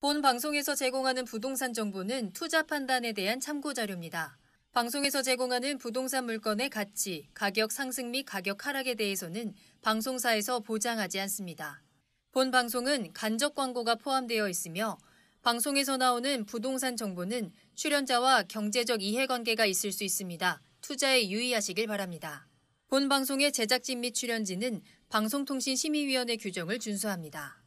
본 방송에서 제공하는 부동산 정보는 투자 판단에 대한 참고 자료입니다. 방송에서 제공하는 부동산 물건의 가치, 가격 상승 및 가격 하락에 대해서는 방송사에서 보장하지 않습니다. 본 방송은 간접 광고가 포함되어 있으며 방송에서 나오는 부동산 정보는 출연자와 경제적 이해관계가 있을 수 있습니다. 투자에 유의하시길 바랍니다. 본 방송의 제작진 및 출연진은 방송통신심의위원회 규정을 준수합니다.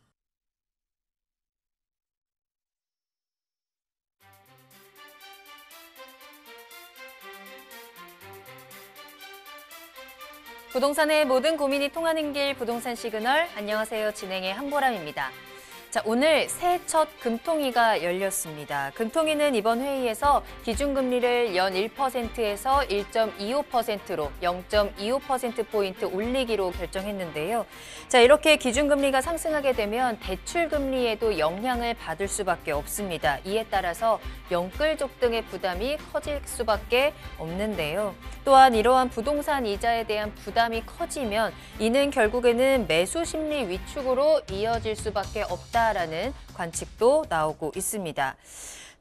부동산의 모든 고민이 통하는 길 부동산 시그널. 안녕하세요. 진행의 한보람입니다. 자, 오늘 새해 첫 금통위가 열렸습니다. 금통위는 이번 회의에서 기준금리를 연 1%에서 1.25%로 0.25%포인트 올리기로 결정했는데요. 자, 이렇게 기준금리가 상승하게 되면 대출금리에도 영향을 받을 수밖에 없습니다. 이에 따라서 영끌족 등의 부담이 커질 수밖에 없는데요. 또한 이러한 부동산 이자에 대한 부담이 커지면 이는 결국에는 매수 심리 위축으로 이어질 수밖에 없다라는 관측도 나오고 있습니다.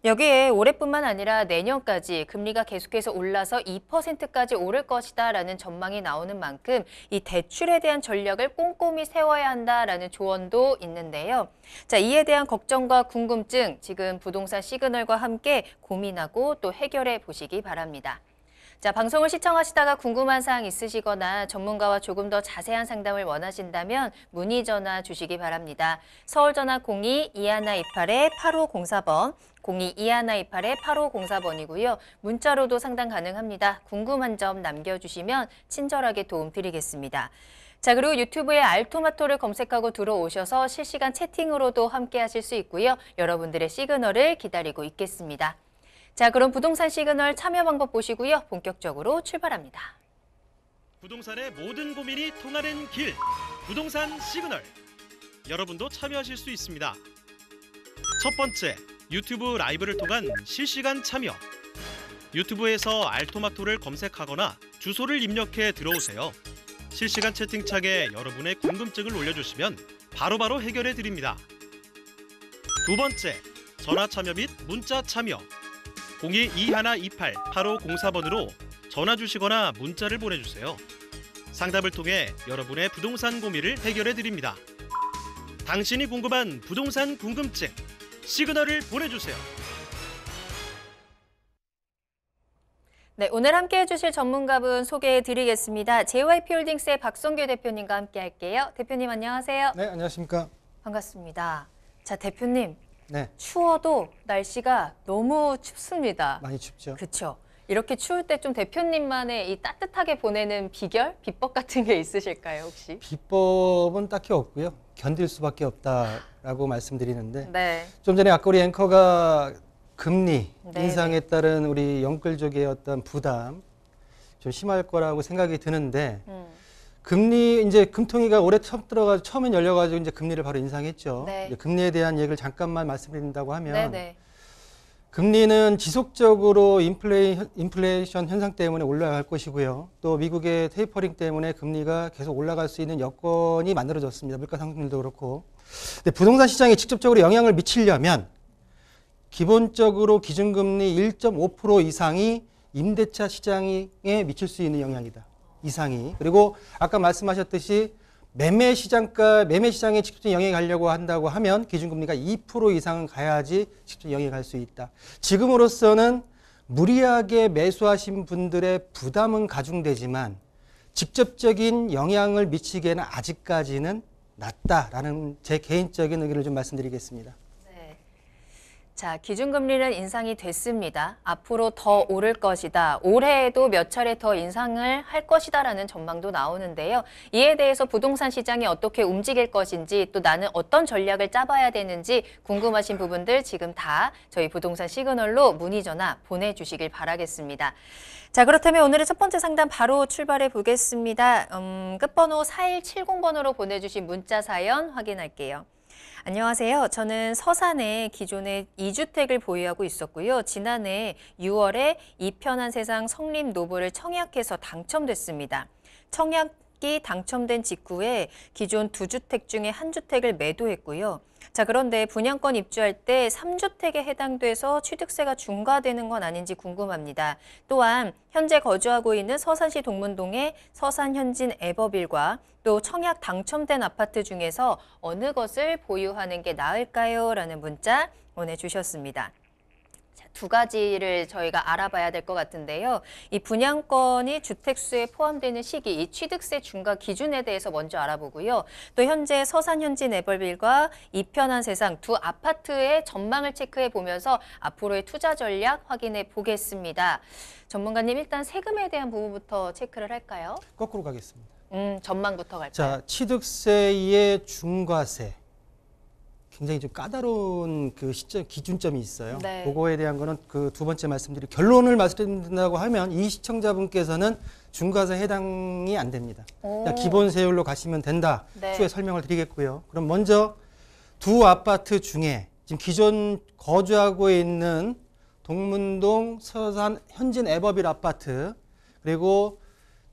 여기에 올해뿐만 아니라 내년까지 금리가 계속해서 올라서 2%까지 오를 것이다라는 전망이 나오는 만큼 이 대출에 대한 전략을 꼼꼼히 세워야 한다라는 조언도 있는데요. 자, 이에 대한 걱정과 궁금증 지금 부동산 시그널과 함께 고민하고 또 해결해 보시기 바랍니다. 자, 방송을 시청하시다가 궁금한 사항 있으시거나 전문가와 조금 더 자세한 상담을 원하신다면 문의 전화 주시기 바랍니다. 서울 전화 02-2128-8504번, 02-2128-8504번이고요. 문자로도 상담 가능합니다. 궁금한 점 남겨주시면 친절하게 도움 드리겠습니다. 자, 그리고 유튜브에 알토마토를 검색하고 들어오셔서 실시간 채팅으로도 함께 하실 수 있고요. 여러분들의 시그널을 기다리고 있겠습니다. 자, 그럼 부동산 시그널 참여 방법 보시고요. 본격적으로 출발합니다. 부동산의 모든 고민이 통하는 길, 부동산 시그널. 여러분도 참여하실 수 있습니다. 첫 번째, 유튜브 라이브를 통한 실시간 참여. 유튜브에서 알토마토를 검색하거나 주소를 입력해 들어오세요. 실시간 채팅창에 여러분의 궁금증을 올려주시면 바로바로 해결해 드립니다. 두 번째, 전화 참여 및 문자 참여. 02-2128-8504번으로 전화 주시거나 문자를 보내주세요. 상담을 통해 여러분의 부동산 고민을 해결해 드립니다. 당신이 궁금한 부동산 궁금증, 시그널을 보내주세요. 네, 오늘 함께 해주실 전문가분 소개해 드리겠습니다. JYP홀딩스의 박성규 대표님과 함께 할게요. 대표님 안녕하세요. 네, 안녕하십니까. 반갑습니다. 자, 대표님. 네. 추워도 날씨가 너무 춥습니다. 많이 춥죠. 그렇죠. 이렇게 추울 때 좀 대표님만의 이 따뜻하게 보내는 비결, 비법 같은 게 있으실까요, 혹시? 비법은 딱히 없고요. 견딜 수밖에 없다라고 말씀드리는데 네. 좀 전에 아까 우리 앵커가 금리 네, 인상에 따른 우리 영끌족의 어떤 부담 좀 심할 거라고 생각이 드는데 금리 이제 금통위가 올해 처음에 열려가지고 이제 금리를 바로 인상했죠. 네. 이제 금리에 대한 얘기를 잠깐만 말씀드린다고 하면 네네. 금리는 지속적으로 인플레이션 현상 때문에 올라갈 것이고요. 또 미국의 테이퍼링 때문에 금리가 계속 올라갈 수 있는 여건이 만들어졌습니다. 물가 상승률도 그렇고. 근데 부동산 시장에 직접적으로 영향을 미치려면 기본적으로 기준금리 1.5% 이상이 임대차 시장에 미칠 수 있는 영향이다. 이상이. 그리고 아까 말씀하셨듯이 매매 시장에 직접적인 영향이 가려고 한다고 하면 기준금리가 2% 이상은 가야지 직접 영향이 갈 수 있다. 지금으로서는 무리하게 매수하신 분들의 부담은 가중되지만 직접적인 영향을 미치기에는 아직까지는 낮다라는 제 개인적인 의견을 좀 말씀드리겠습니다. 자, 기준금리는 인상이 됐습니다. 앞으로 더 오를 것이다. 올해에도 몇 차례 더 인상을 할 것이다라는 전망도 나오는데요. 이에 대해서 부동산 시장이 어떻게 움직일 것인지 또 나는 어떤 전략을 짜봐야 되는지 궁금하신 부분들 지금 다 저희 부동산 시그널로 문의 전화 보내주시길 바라겠습니다. 자, 그렇다면 오늘의 첫 번째 상담 바로 출발해 보겠습니다. 끝번호 4170번으로 보내주신 문자 사연 확인할게요. 안녕하세요. 저는 서산에 기존에 2주택을 보유하고 있었고요. 지난해 6월에 이편한 세상 성림 노브를 청약해서 당첨됐습니다. 청약 시기 당첨된 직후에 기존 2주택 중에 1주택을 매도했고요. 자, 그런데 분양권 입주할 때 3주택에 해당돼서 취득세가 중과되는 건 아닌지 궁금합니다. 또한 현재 거주하고 있는 서산시 동문동의 서산현진 에버빌과 또 청약 당첨된 아파트 중에서 어느 것을 보유하는 게 나을까요? 라는 문자 보내주셨습니다. 두 가지를 저희가 알아봐야 될 것 같은데요. 이 분양권이 주택수에 포함되는 시기, 이 취득세 중과 기준에 대해서 먼저 알아보고요. 또 현재 서산현진 에버빌과 이편한 세상 두 아파트의 전망을 체크해 보면서 앞으로의 투자 전략 확인해 보겠습니다. 전문가님, 일단 세금에 대한 부분부터 체크를 할까요? 거꾸로 가겠습니다. 전망부터 갈까요? 자, 취득세의 중과세. 굉장히 좀 까다로운 그 시점, 기준점이 있어요. 네. 그거에 대한 거는 그 두 번째 말씀드린 결론을 말씀드린다고 하면 이 시청자분께서는 중과세 해당이 안 됩니다. 그냥 기본 세율로 가시면 된다. 네. 추후에 설명을 드리겠고요. 그럼 먼저 두 아파트 중에 지금 기존 거주하고 있는 동문동 서산 현진 에버빌 아파트 그리고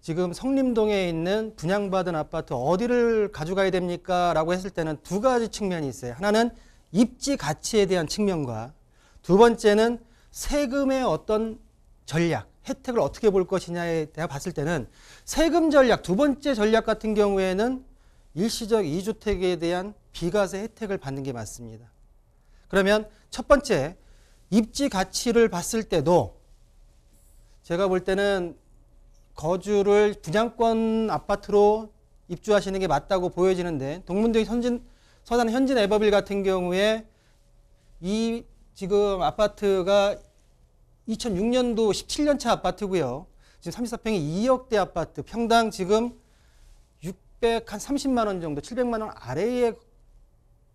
지금 성림동에 있는 분양받은 아파트 어디를 가져가야 됩니까? 라고 했을 때는 두 가지 측면이 있어요. 하나는 입지 가치에 대한 측면과 두 번째는 세금의 어떤 전략, 혜택을 어떻게 볼 것이냐에 대해 봤을 때는 세금 전략, 두 번째 전략 같은 경우에는 일시적 2주택에 대한 비과세 혜택을 받는 게 맞습니다. 그러면 첫 번째, 입지 가치를 봤을 때도 제가 볼 때는 거주를 분양권 아파트로 입주하시는 게 맞다고 보여지는데 동문동 서산 현진 에버빌 같은 경우에 이 지금 아파트가 2006년도 17년차 아파트고요. 지금 34평이 2억대 아파트, 평당 지금 630만 원 정도, 700만 원 아래에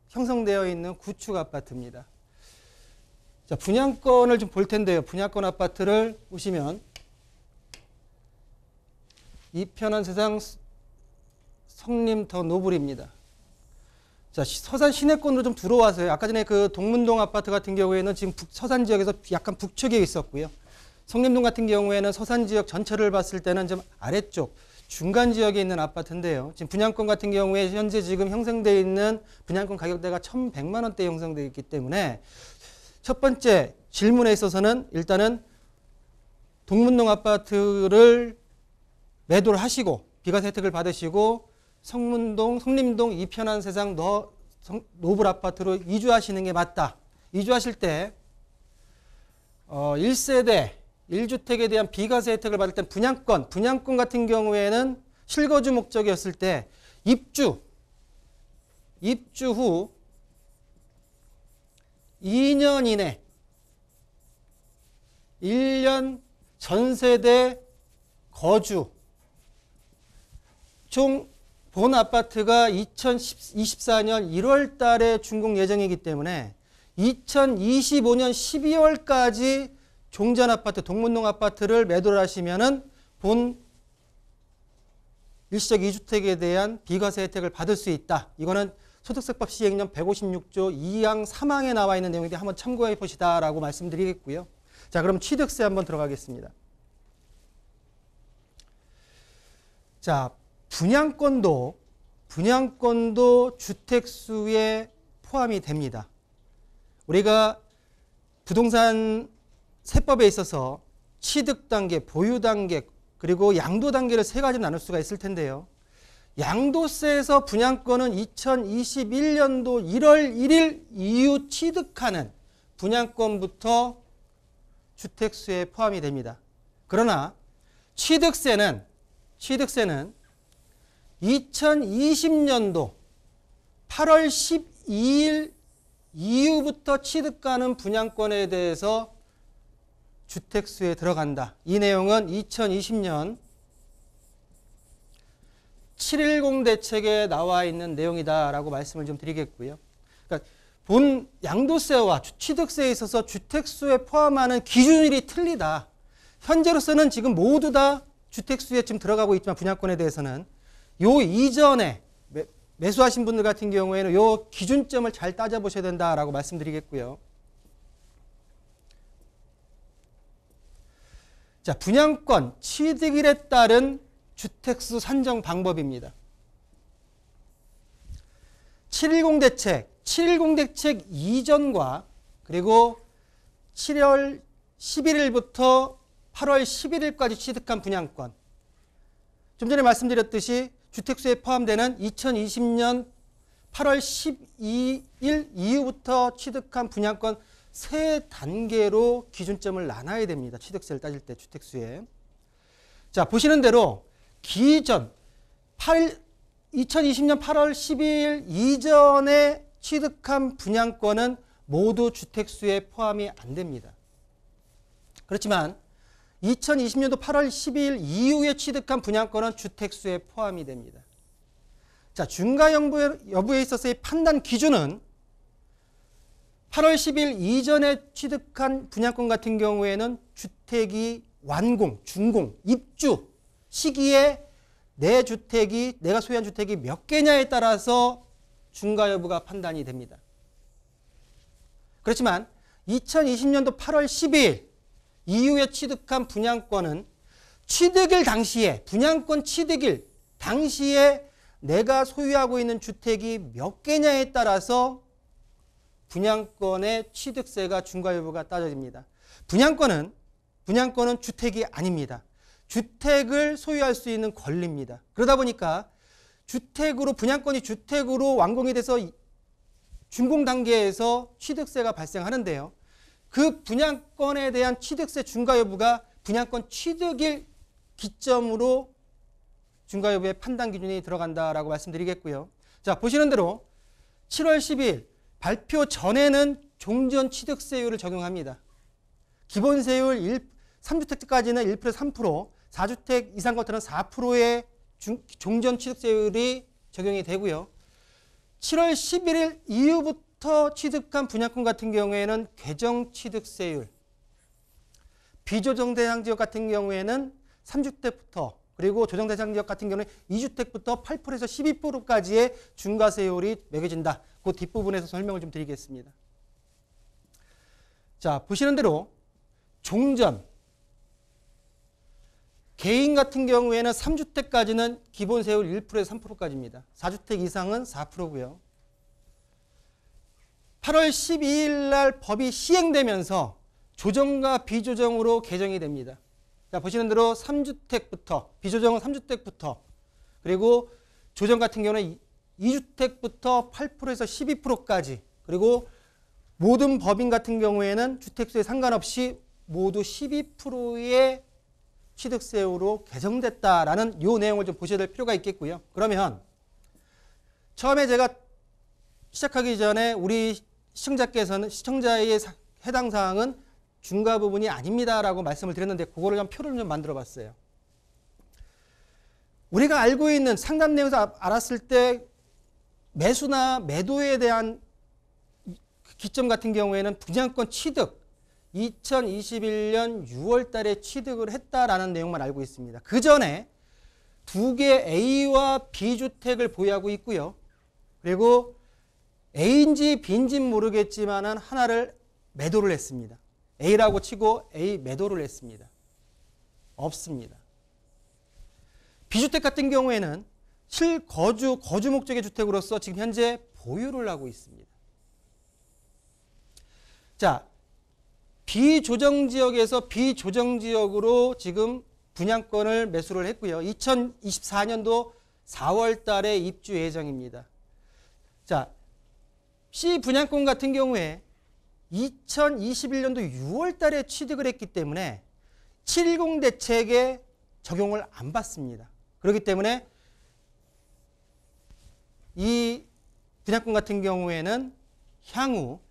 형성되어 있는 구축 아파트입니다. 자, 분양권을 좀 볼 텐데요. 분양권 아파트를 보시면 이편한 세상 성림 더 노블입니다. 자, 서산 시내권으로 좀 들어와서요. 아까 전에 그 동문동 아파트 같은 경우에는 지금 서산 지역에서 약간 북쪽에 있었고요. 성림동 같은 경우에는 서산 지역 전체를 봤을 때는 좀 아래쪽 중간 지역에 있는 아파트인데요. 지금 분양권 같은 경우에 현재 지금 형성되어 있는 분양권 가격대가 1,100만 원대 형성되어 있기 때문에 첫 번째 질문에 있어서는 일단은 동문동 아파트를 매도를 하시고 비과세 혜택을 받으시고 성문동, 성림동 이편한 세상 노블 아파트로 이주하시는 게 맞다. 이주하실 때 1세대 1주택에 대한 비과세 혜택을 받을 때 분양권 같은 경우에는 실거주 목적이었을 때 입주 후 2년 이내 1년 전세대 거주 총 본 아파트가 2024년 1월 달에 준공 예정이기 때문에 2025년 12월까지 종전 아파트, 동문동 아파트를 매도를 하시면은 본 일시적 2주택에 대한 비과세 혜택을 받을 수 있다. 이거는 소득세법 시행령 156조 2항 3항에 나와 있는 내용인데 한번 참고해 보시다라고 말씀드리겠고요. 자, 그럼 취득세 한번 들어가겠습니다. 자, 분양권도 주택수에 포함이 됩니다. 우리가 부동산 세법에 있어서 취득 단계, 보유 단계, 그리고 양도 단계를 세 가지로 나눌 수가 있을 텐데요. 양도세에서 분양권은 2021년도 1월 1일 이후 취득하는 분양권부터 주택수에 포함이 됩니다. 그러나 취득세는 2020년도 8월 12일 이후부터 취득하는 분양권에 대해서 주택수에 들어간다. 이 내용은 2020년 710 대책에 나와 있는 내용이다라고 말씀을 좀 드리겠고요. 그러니까 본 양도세와 취득세에 있어서 주택수에 포함하는 기준일이 틀리다. 현재로서는 지금 모두 다 주택수에 지금 들어가고 있지만 분양권에 대해서는 요 이전에 매수하신 분들 같은 경우에는 요 기준점을 잘 따져보셔야 된다라고 말씀드리겠고요. 자, 분양권 취득일에 따른 주택수 산정 방법입니다. 710 대책 이전과 그리고 7월 11일부터 8월 11일까지 취득한 분양권. 좀 전에 말씀드렸듯이 주택수에 포함되는 2020년 8월 12일 이후부터 취득한 분양권 세 단계로 기준점을 나눠야 됩니다. 취득세를 따질 때 주택수에. 자, 보시는 대로 기존 2020년 8월 12일 이전에 취득한 분양권은 모두 주택수에 포함이 안 됩니다. 그렇지만 2020년도 8월 12일 이후에 취득한 분양권은 주택수에 포함이 됩니다. 자, 중과 여부에 있어서의 판단 기준은 8월 10일 이전에 취득한 분양권 같은 경우에는 주택이 완공, 준공, 입주 시기에 내가 소유한 주택이 몇 개냐에 따라서 중과 여부가 판단이 됩니다. 그렇지만 2020년도 8월 12일 이후에 취득한 분양권은 취득일 당시에, 분양권 취득일 당시에 내가 소유하고 있는 주택이 몇 개냐에 따라서 분양권의 취득세가 중과 여부가 따져집니다. 분양권은 주택이 아닙니다. 주택을 소유할 수 있는 권리입니다. 그러다 보니까 분양권이 주택으로 완공이 돼서 준공 단계에서 취득세가 발생하는데요. 그 분양권에 대한 취득세 중과 여부가 분양권 취득일 기점으로 중과 여부의 판단 기준이 들어간다라고 말씀드리겠고요. 자, 보시는 대로 7월 10일 발표 전에는 종전 취득세율을 적용합니다. 기본세율 3주택까지는 1%, 3%, 4주택 이상 것들은 4%의 종전 취득세율이 적용이 되고요. 7월 11일 이후부터 취득한 분양권 같은 경우에는 개정 취득세율, 비조정 대상 지역 같은 경우에는 3주택부터 그리고 조정 대상 지역 같은 경우는 2주택부터 8%에서 12%까지의 중과세율이 매겨진다. 그 뒷부분에서 설명을 좀 드리겠습니다. 자, 보시는 대로 종전, 개인 같은 경우에는 3주택까지는 기본세율 1%에서 3%까지입니다. 4주택 이상은 4%고요. 8월 12일 날 법이 시행되면서 조정과 비조정으로 개정이 됩니다. 자, 보시는 대로 3주택부터, 비조정은 3주택부터, 그리고 조정 같은 경우는 2주택부터 8%에서 12%까지, 그리고 모든 법인 같은 경우에는 주택수에 상관없이 모두 12%의 취득세율로 개정됐다라는 이 내용을 좀 보셔야 될 필요가 있겠고요. 그러면 처음에 제가 시작하기 전에 우리 시청자의 해당 사항은 중과 부분이 아닙니다라고 말씀을 드렸는데 그거를 좀 표를 좀 만들어 봤어요. 우리가 알고 있는 상담 내용에서 알았을 때 매수나 매도에 대한 기점 같은 경우에는 분양권 취득 2021년 6월 달에 취득을 했다라는 내용만 알고 있습니다. 그 전에 두 개 A와 B주택을 보유하고 있고요. 그리고 A인지 B인지는 모르겠지만 하나를 매도를 했습니다. A라고 치고 A 매도를 했습니다. 없습니다. B주택 같은 경우에는 실거주, 거주 목적의 주택으로서 지금 현재 보유를 하고 있습니다. 자, 비조정지역에서 비조정지역으로 지금 분양권을 매수를 했고요. 2024년도 4월 달에 입주 예정입니다. 자, C 분양권 같은 경우에 2021년도 6월 달에 취득을 했기 때문에 710 대책에 적용을 안 받습니다. 그렇기 때문에 이 분양권 같은 경우에는 향후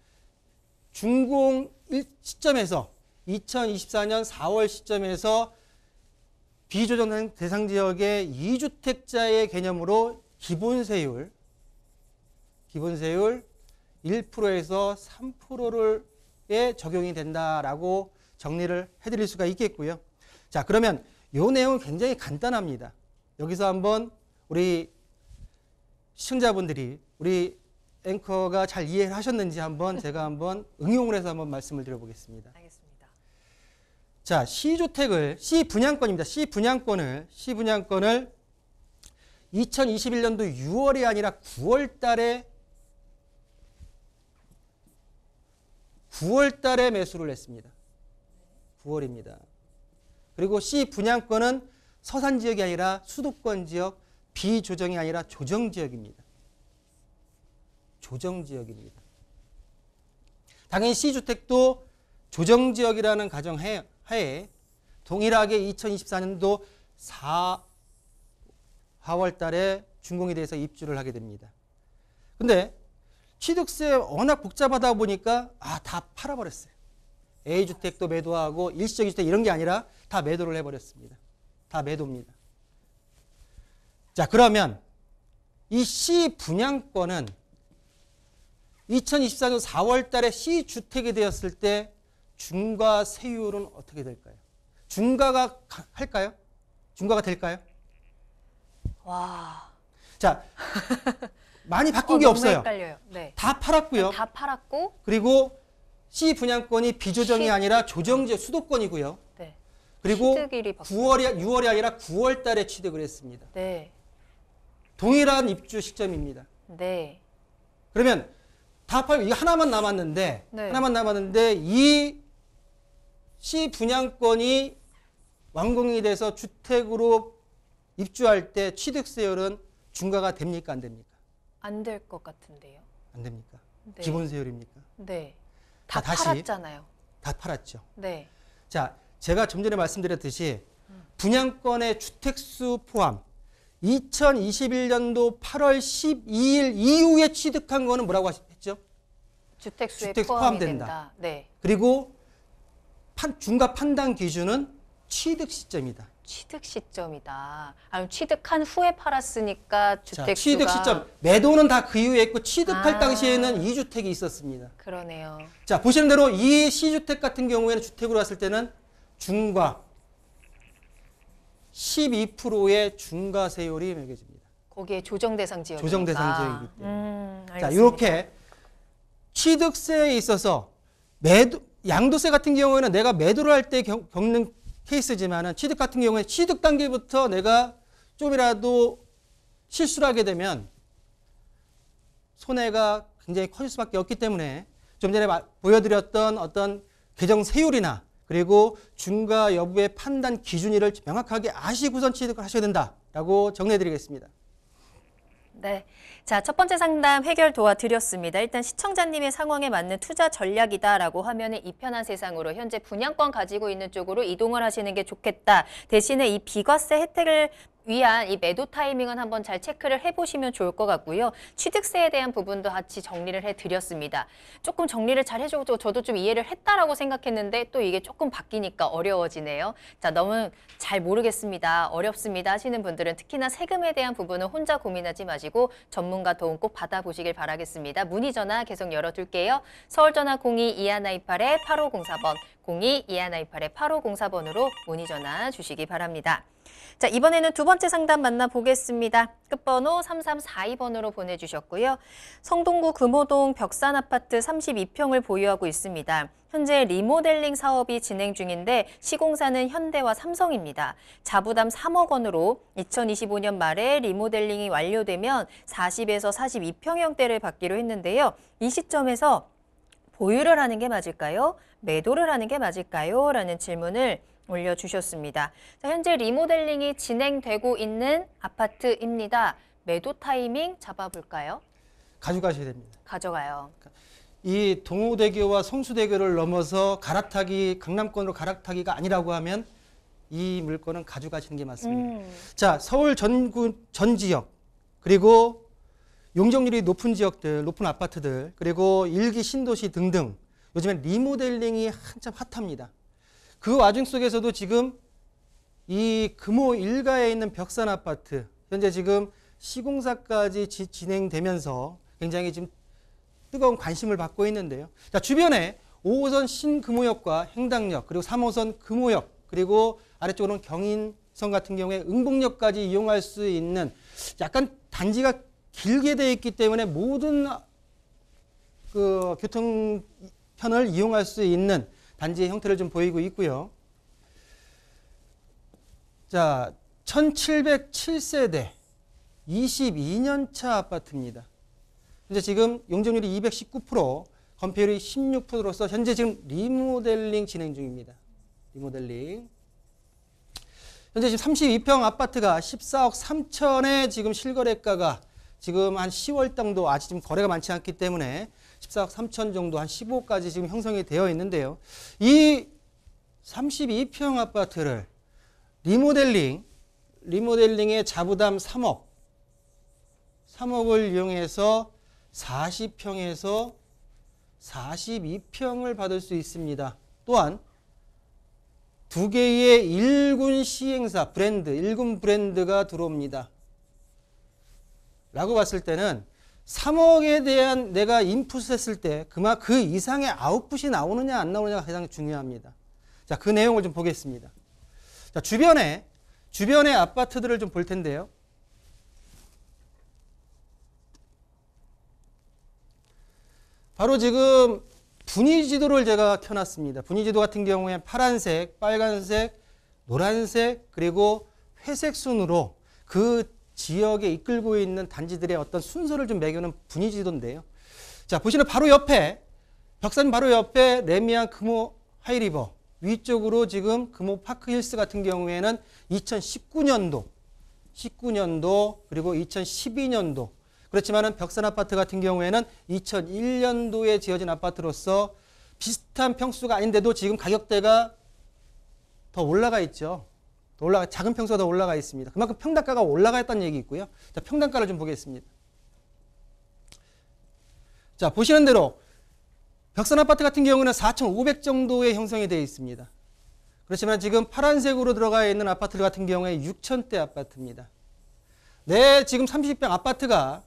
준공 시점에서 2024년 4월 시점에서 비조정 대상 지역의 2주택자의 개념으로 기본세율 1%에서 3%에 적용이 된다라고 정리를 해드릴 수가 있겠고요. 자, 그러면 이 내용은 굉장히 간단합니다. 여기서 한번 우리 시청자분들이 우리 앵커가 잘 이해를 하셨는지 제가 한번 응용을 해서 한번 말씀을 드려보겠습니다. 알겠습니다. 자, C주택을, C분양권입니다. C분양권을 2021년도 6월이 아니라 9월 달에 매수를 했습니다. 9월입니다. 그리고 C분양권은 서산 지역이 아니라 수도권 지역, 비조정이 아니라 조정 지역입니다. 조정 지역입니다. 당연히 C주택도 조정 지역이라는 가정하에 동일하게 2024년도 4월 달에 준공이 돼서 입주를 하게 됩니다. 근데 취득세 워낙 복잡하다 보니까 다 팔아버렸어요. A주택도 매도하고 일시적 주택 이런 게 아니라 다 매도를 해버렸습니다. 다 매도입니다. 자, 그러면 이 C분양권은 2024년 4월 달에 C주택이 되었을 때 중과 세율은 어떻게 될까요? 중과가 할까요? 중과가 될까요? 와. 자, 많이 바뀐 게 너무 없어요. 헷갈려요. 네. 다 팔았고요. 다 팔았고, 그리고 C분양권이 비조정이 아니라 조정지역 수도권이고요. 네. 그리고 취득일이 6월이 아니라 9월 달에 취득을 했습니다. 네. 동일한 입주 시점입니다. 네. 그러면 다 팔고 이거 하나만 남았는데 네. 이 C분양권이 완공이 돼서 주택으로 입주할 때 취득세율은 중과가 됩니까? 안 됩니까? 안 될 것 같은데요. 안 됩니까? 네. 기본세율입니까? 네. 자, 다 다시. 팔았잖아요. 다 팔았죠. 네. 자, 제가 좀 전에 말씀드렸듯이 분양권의 주택수 포함 2021년도 8월 12일 이후에 취득한 거는 뭐라고 했죠? 주택수에 주택수 포함이 포함된다. 된다. 네. 그리고 중과 판단 기준은 취득 시점이다. 취득 시점이다. 아니, 취득한 후에 팔았으니까 자, 주택수가 취득 시점. 매도는 다 그 이후에 했고 취득할 아. 당시에는 2주택이 있었습니다. 그러네요. 자, 보시는 대로 이 C주택 같은 경우에는 주택으로 왔을 때는 중과 12%의 중과세율이 매겨집니다. 거기에 조정 대상 지역이니까. 조정 대상 지역이기 때문에. 자, 알겠습니다. 이렇게 취득세에 있어서 양도세 같은 경우에는 내가 매도를 할 때 겪는 케이스지만은 취득 같은 경우에 취득 단계부터 내가 좀이라도 실수를 하게 되면 손해가 굉장히 커질 수밖에 없기 때문에 좀 전에 보여드렸던 어떤 개정 세율이나 그리고 중과 여부의 판단 기준을 명확하게 아시고선 취득을 하셔야 된다라고 정리해드리겠습니다. 네. 자, 첫 번째 상담 해결 도와드렸습니다. 일단 시청자님의 상황에 맞는 투자 전략이다라고 하면은 이 편한 세상으로 현재 분양권 가지고 있는 쪽으로 이동을 하시는 게 좋겠다. 대신에 이 비과세 혜택을 위한 이 매도 타이밍은 한번 잘 체크를 해보시면 좋을 것 같고요. 취득세에 대한 부분도 같이 정리를 해드렸습니다. 조금 정리를 잘 해주고 저도 좀 이해를 했다라고 생각했는데 또 이게 조금 바뀌니까 어려워지네요. 자, 너무 잘 모르겠습니다. 어렵습니다 하시는 분들은 특히나 세금에 대한 부분은 혼자 고민하지 마시고 전문가 도움 꼭 받아보시길 바라겠습니다. 문의 전화 계속 열어둘게요. 서울전화 02-2128-8504번 02-2128-8504번으로 문의 전화 주시기 바랍니다. 자, 이번에는 두 번째 상담 만나보겠습니다. 끝번호 3342번으로 보내주셨고요. 성동구 금호동 벽산아파트 32평을 보유하고 있습니다. 현재 리모델링 사업이 진행 중인데 시공사는 현대와 삼성입니다. 자부담 3억 원으로 2025년 말에 리모델링이 완료되면 40에서 42평형대를 받기로 했는데요. 이 시점에서 보유를 하는 게 맞을까요? 매도를 하는 게 맞을까요? 라는 질문을 올려주셨습니다. 자, 현재 리모델링이 진행되고 있는 아파트입니다. 매도 타이밍 잡아볼까요? 가져가셔야 됩니다. 가져가요. 이 동호대교와 성수대교를 넘어서 강남권으로 갈아타기가 아니라고 하면 이 물건은 가져가시는 게 맞습니다. 자, 서울 전 지역 그리고 용적률이 높은 지역들, 높은 아파트들 그리고 일기 신도시 등등 요즘엔 리모델링이 한참 핫합니다. 그 와중 속에서도 지금 이 금호 일가에 있는 벽산 아파트 현재 지금 시공사까지 진행되면서 굉장히 지금 뜨거운 관심을 받고 있는데요. 자, 주변에 5호선 신금호역과 행당역 그리고 3호선 금호역 그리고 아래쪽으로는 경인선 같은 경우에 응봉역까지 이용할 수 있는 약간 단지가 길게 되어 있기 때문에 모든 그 교통편을 이용할 수 있는 단지의 형태를 좀 보이고 있고요. 자, 1707세대 22년 차 아파트입니다. 현재 지금 용적률이 219%, 건폐율이 16%로서 현재 지금 리모델링 진행 중입니다. 리모델링. 현재 지금 32평 아파트가 14억 3천에 지금 실거래가가 지금 한 10월 정도 아직 지금 거래가 많지 않기 때문에 14억 3천 정도 한 15억까지 지금 형성이 되어 있는데요. 이 32평 아파트를 리모델링의 자부담 3억을 이용해서 40평에서 42평을 받을 수 있습니다. 또한 두 개의 1군 시행사 브랜드, 1군 브랜드가 들어옵니다. 라고 봤을 때는 3억에 대한 내가 인풋을 했을 때 그 이상의 아웃풋이 나오느냐 안 나오느냐가 가장 중요합니다. 자, 그 내용을 좀 보겠습니다. 자, 주변의 아파트들을 좀 볼 텐데요. 바로 지금 분위지도를 제가 켜놨습니다. 분위지도 같은 경우에 파란색, 빨간색, 노란색, 그리고 회색 순으로 그 지역에 이끌고 있는 단지들의 어떤 순서를 좀 매겨놓은 분위지도인데요. 자, 보시는 바로 옆에, 벽산 바로 옆에 레미안 금호 하이리버, 위쪽으로 지금 금호 파크힐스 같은 경우에는 2019년도, 그리고 2012년도, 그렇지만은 벽산 아파트 같은 경우에는 2001년도에 지어진 아파트로서 비슷한 평수가 아닌데도 지금 가격대가 더 올라가 있죠. 작은 평수가 더 올라가 있습니다. 그만큼 평당가가 올라가 있다는 얘기 있고요. 자, 평당가를 좀 보겠습니다. 자, 보시는 대로 벽산 아파트 같은 경우는 4,500 정도의 형성이 되어 있습니다. 그렇지만 지금 파란색으로 들어가 있는 아파트 같은 경우에 6,000대 아파트입니다. 지금 30평 아파트가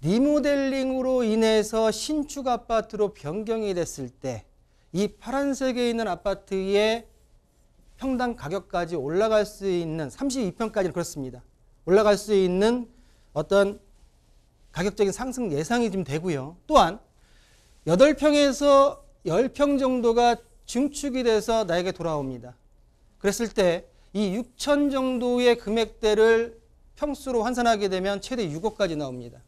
리모델링으로 인해서 신축 아파트로 변경이 됐을 때 이 파란색에 있는 아파트의 평당 가격까지 올라갈 수 있는 32평까지는 그렇습니다. 올라갈 수 있는 어떤 가격적인 상승 예상이 좀 되고요. 또한 8평에서 10평 정도가 증축이 돼서 나에게 돌아옵니다. 그랬을 때 이 6천 정도의 금액대를 평수로 환산하게 되면 최대 6억까지 나옵니다.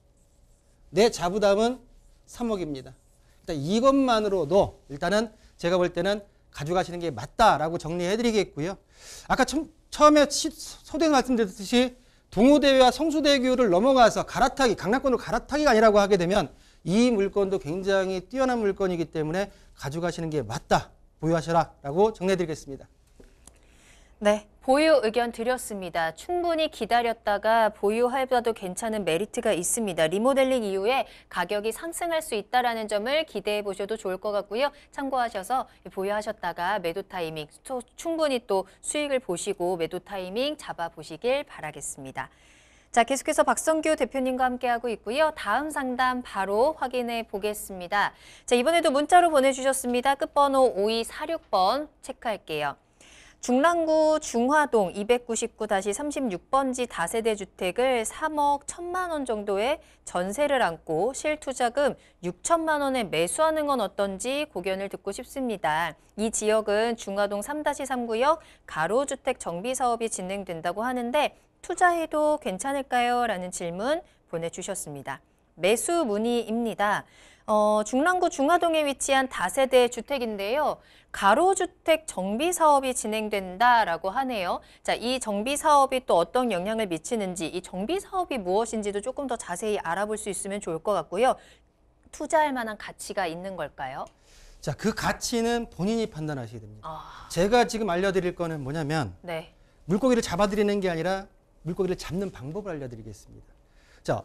내 자부담은 3억입니다. 일단 이것만으로도 일단은 제가 볼 때는 가져가시는 게 맞다라고 정리해 드리겠고요. 아까 처음에 소대에서 말씀드렸듯이 동호대교와 성수대교를 넘어가서 강남권으로 갈아타기가 아니라고 하게 되면 이 물건도 굉장히 뛰어난 물건이기 때문에 가져가시는 게 맞다. 보유하셔라 라고 정리해 드리겠습니다. 네, 보유 의견 드렸습니다. 충분히 기다렸다가 보유해봐도 괜찮은 메리트가 있습니다. 리모델링 이후에 가격이 상승할 수 있다는 점을 기대해 보셔도 좋을 것 같고요. 참고하셔서 보유하셨다가 매도 타이밍, 충분히 또 수익을 보시고 매도 타이밍 잡아보시길 바라겠습니다. 자, 계속해서 박성규 대표님과 함께하고 있고요. 다음 상담 바로 확인해 보겠습니다. 자, 이번에도 문자로 보내주셨습니다. 끝번호 5246번 체크할게요. 중랑구 중화동 299-36번지 다세대 주택을 3억 1천만 원 정도의 전세를 안고 실투자금 6천만 원에 매수하는 건 어떤지 고견을 듣고 싶습니다. 이 지역은 중화동 3-3구역 가로주택 정비 사업이 진행된다고 하는데 투자해도 괜찮을까요? 라는 질문 보내주셨습니다. 매수 문의입니다. 중랑구 중화동에 위치한 다세대 주택인데요. 가로주택 정비 사업이 진행된다라고 하네요. 자, 이 정비 사업이 또 어떤 영향을 미치는지, 이 정비 사업이 무엇인지도 조금 더 자세히 알아볼 수 있으면 좋을 것 같고요. 투자할 만한 가치가 있는 걸까요? 자, 그 가치는 본인이 판단하셔야 됩니다. 제가 지금 알려드릴 거는 뭐냐면 네. 물고기를 잡아드리는 게 아니라 물고기를 잡는 방법을 알려드리겠습니다. 자,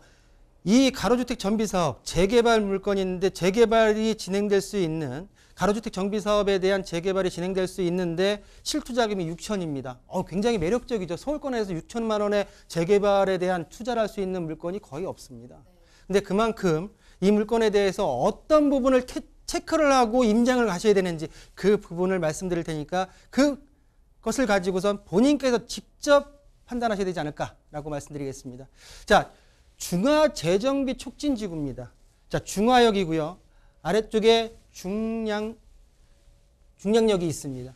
이 가로주택 정비사업 재개발 물건인데 재개발이 진행될 수 있는 가로주택 정비사업에 대한 재개발이 진행될 수 있는데 실투자금이 6천입니다. 굉장히 매력적이죠. 서울권에서 6천만 원의 재개발에 대한 투자를 할 수 있는 물건이 거의 없습니다. 근데 그만큼 이 물건에 대해서 어떤 부분을 체크를 하고 임장을 가셔야 되는지 그 부분을 말씀드릴 테니까 그것을 가지고선 본인께서 직접 판단하셔야 되지 않을까라고 말씀드리겠습니다. 자, 중화재정비 촉진지구입니다. 자, 중화역이고요. 아래쪽에 중량역이 있습니다.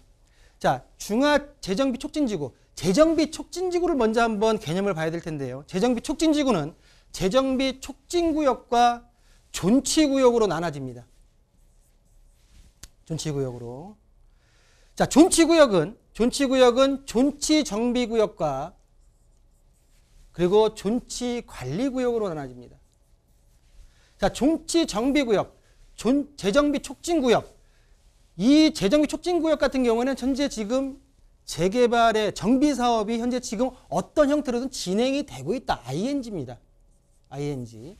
자, 중화재정비 촉진지구. 재정비 촉진지구를 먼저 한번 개념을 봐야 될 텐데요. 재정비 촉진지구는 재정비 촉진구역과 존치구역으로 나눠집니다. 존치구역으로. 자, 존치구역은 존치정비구역과 그리고 존치관리구역으로 나눠집니다. 자, 존치정비구역, 재정비 촉진구역. 이 재정비 촉진구역 같은 경우에는 현재 지금 재개발의 정비 사업이 현재 지금 어떤 형태로든 진행이 되고 있다. ING입니다. ING.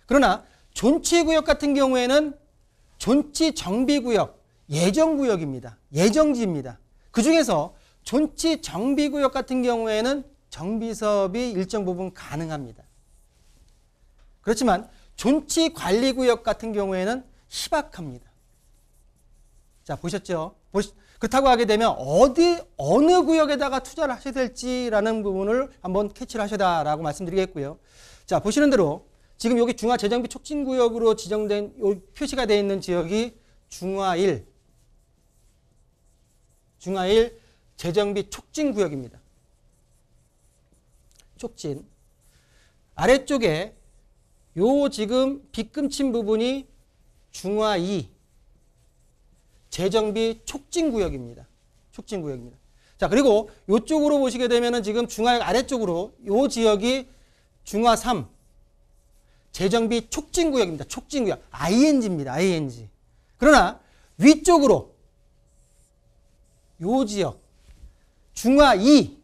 그러나 존치구역 같은 경우에는 존치정비구역, 예정구역입니다. 예정지입니다. 그 중에서 존치정비구역 같은 경우에는 정비사업이 일정 부분 가능합니다. 그렇지만 존치관리구역 같은 경우에는 희박합니다. 자, 보셨죠? 그렇다고 하게 되면 어느 구역에다가 투자를 하셔야 될지라는 부분을 한번 캐치를 하셔다라고 말씀드리겠고요. 자, 보시는 대로 지금 여기 중화재정비 촉진구역으로 지정된 표시가 되어 있는 지역이 중화1 재정비 촉진구역입니다. 촉진. 아래쪽에 요 지금 빗금친 부분이 중화2 재정비 촉진구역입니다. 촉진구역입니다. 자, 그리고 이쪽으로 보시게 되면은 지금 중화역 아래쪽으로 요 지역이 중화3 재정비 촉진구역입니다. 촉진구역. ING입니다. ING. 그러나 위쪽으로 요 지역 중화2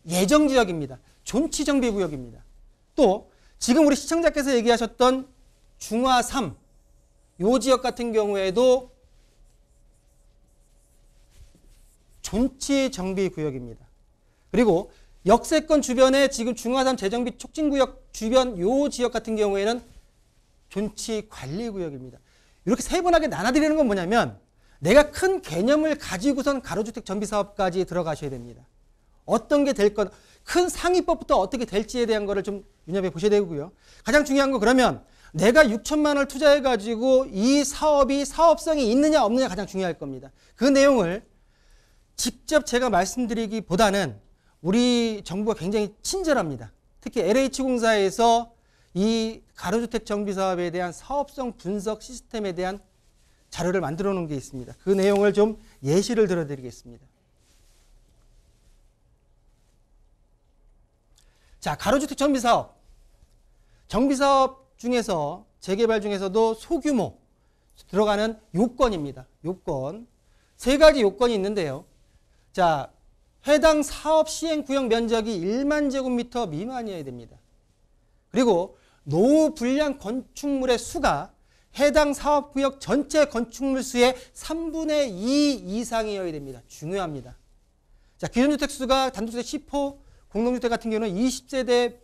예정지역입니다. 존치정비구역입니다. 또 지금 우리 시청자께서 얘기하셨던 중화3 요 지역 같은 경우에도 존치정비구역입니다. 그리고 역세권 주변에 지금 중화3 재정비 촉진구역 주변 요 지역 같은 경우에는 존치관리구역입니다. 이렇게 세분하게 나눠드리는 건 뭐냐면 내가 큰 개념을 가지고선 가로주택 정비사업까지 들어가셔야 됩니다. 어떤 게 될 건, 큰 상위법부터 어떻게 될지에 대한 거를 좀 눈여겨 보셔야 되고요. 가장 중요한 거 그러면 내가 6천만 원을 투자해가지고 이 사업이 사업성이 있느냐 없느냐 가장 중요할 겁니다. 그 내용을 직접 제가 말씀드리기보다는 우리 정부가 굉장히 친절합니다. 특히 LH공사에서 이 가로주택 정비사업에 대한 사업성 분석 시스템에 대한 자료를 만들어 놓은 게 있습니다. 그 내용을 좀 예시를 들어드리겠습니다. 자, 가로주택 정비사업. 정비사업 중에서 재개발 중에서도 소규모 들어가는 요건입니다. 요건. 세 가지 요건이 있는데요. 자, 해당 사업 시행 구역 면적이 1만 제곱미터 미만이어야 됩니다. 그리고 노후 불량 건축물의 수가 해당 사업구역 전체 건축물 수의 3분의 2 이상이어야 됩니다. 중요합니다. 자, 기존주택 수가 단독주택 10호, 공동주택 같은 경우는 20세대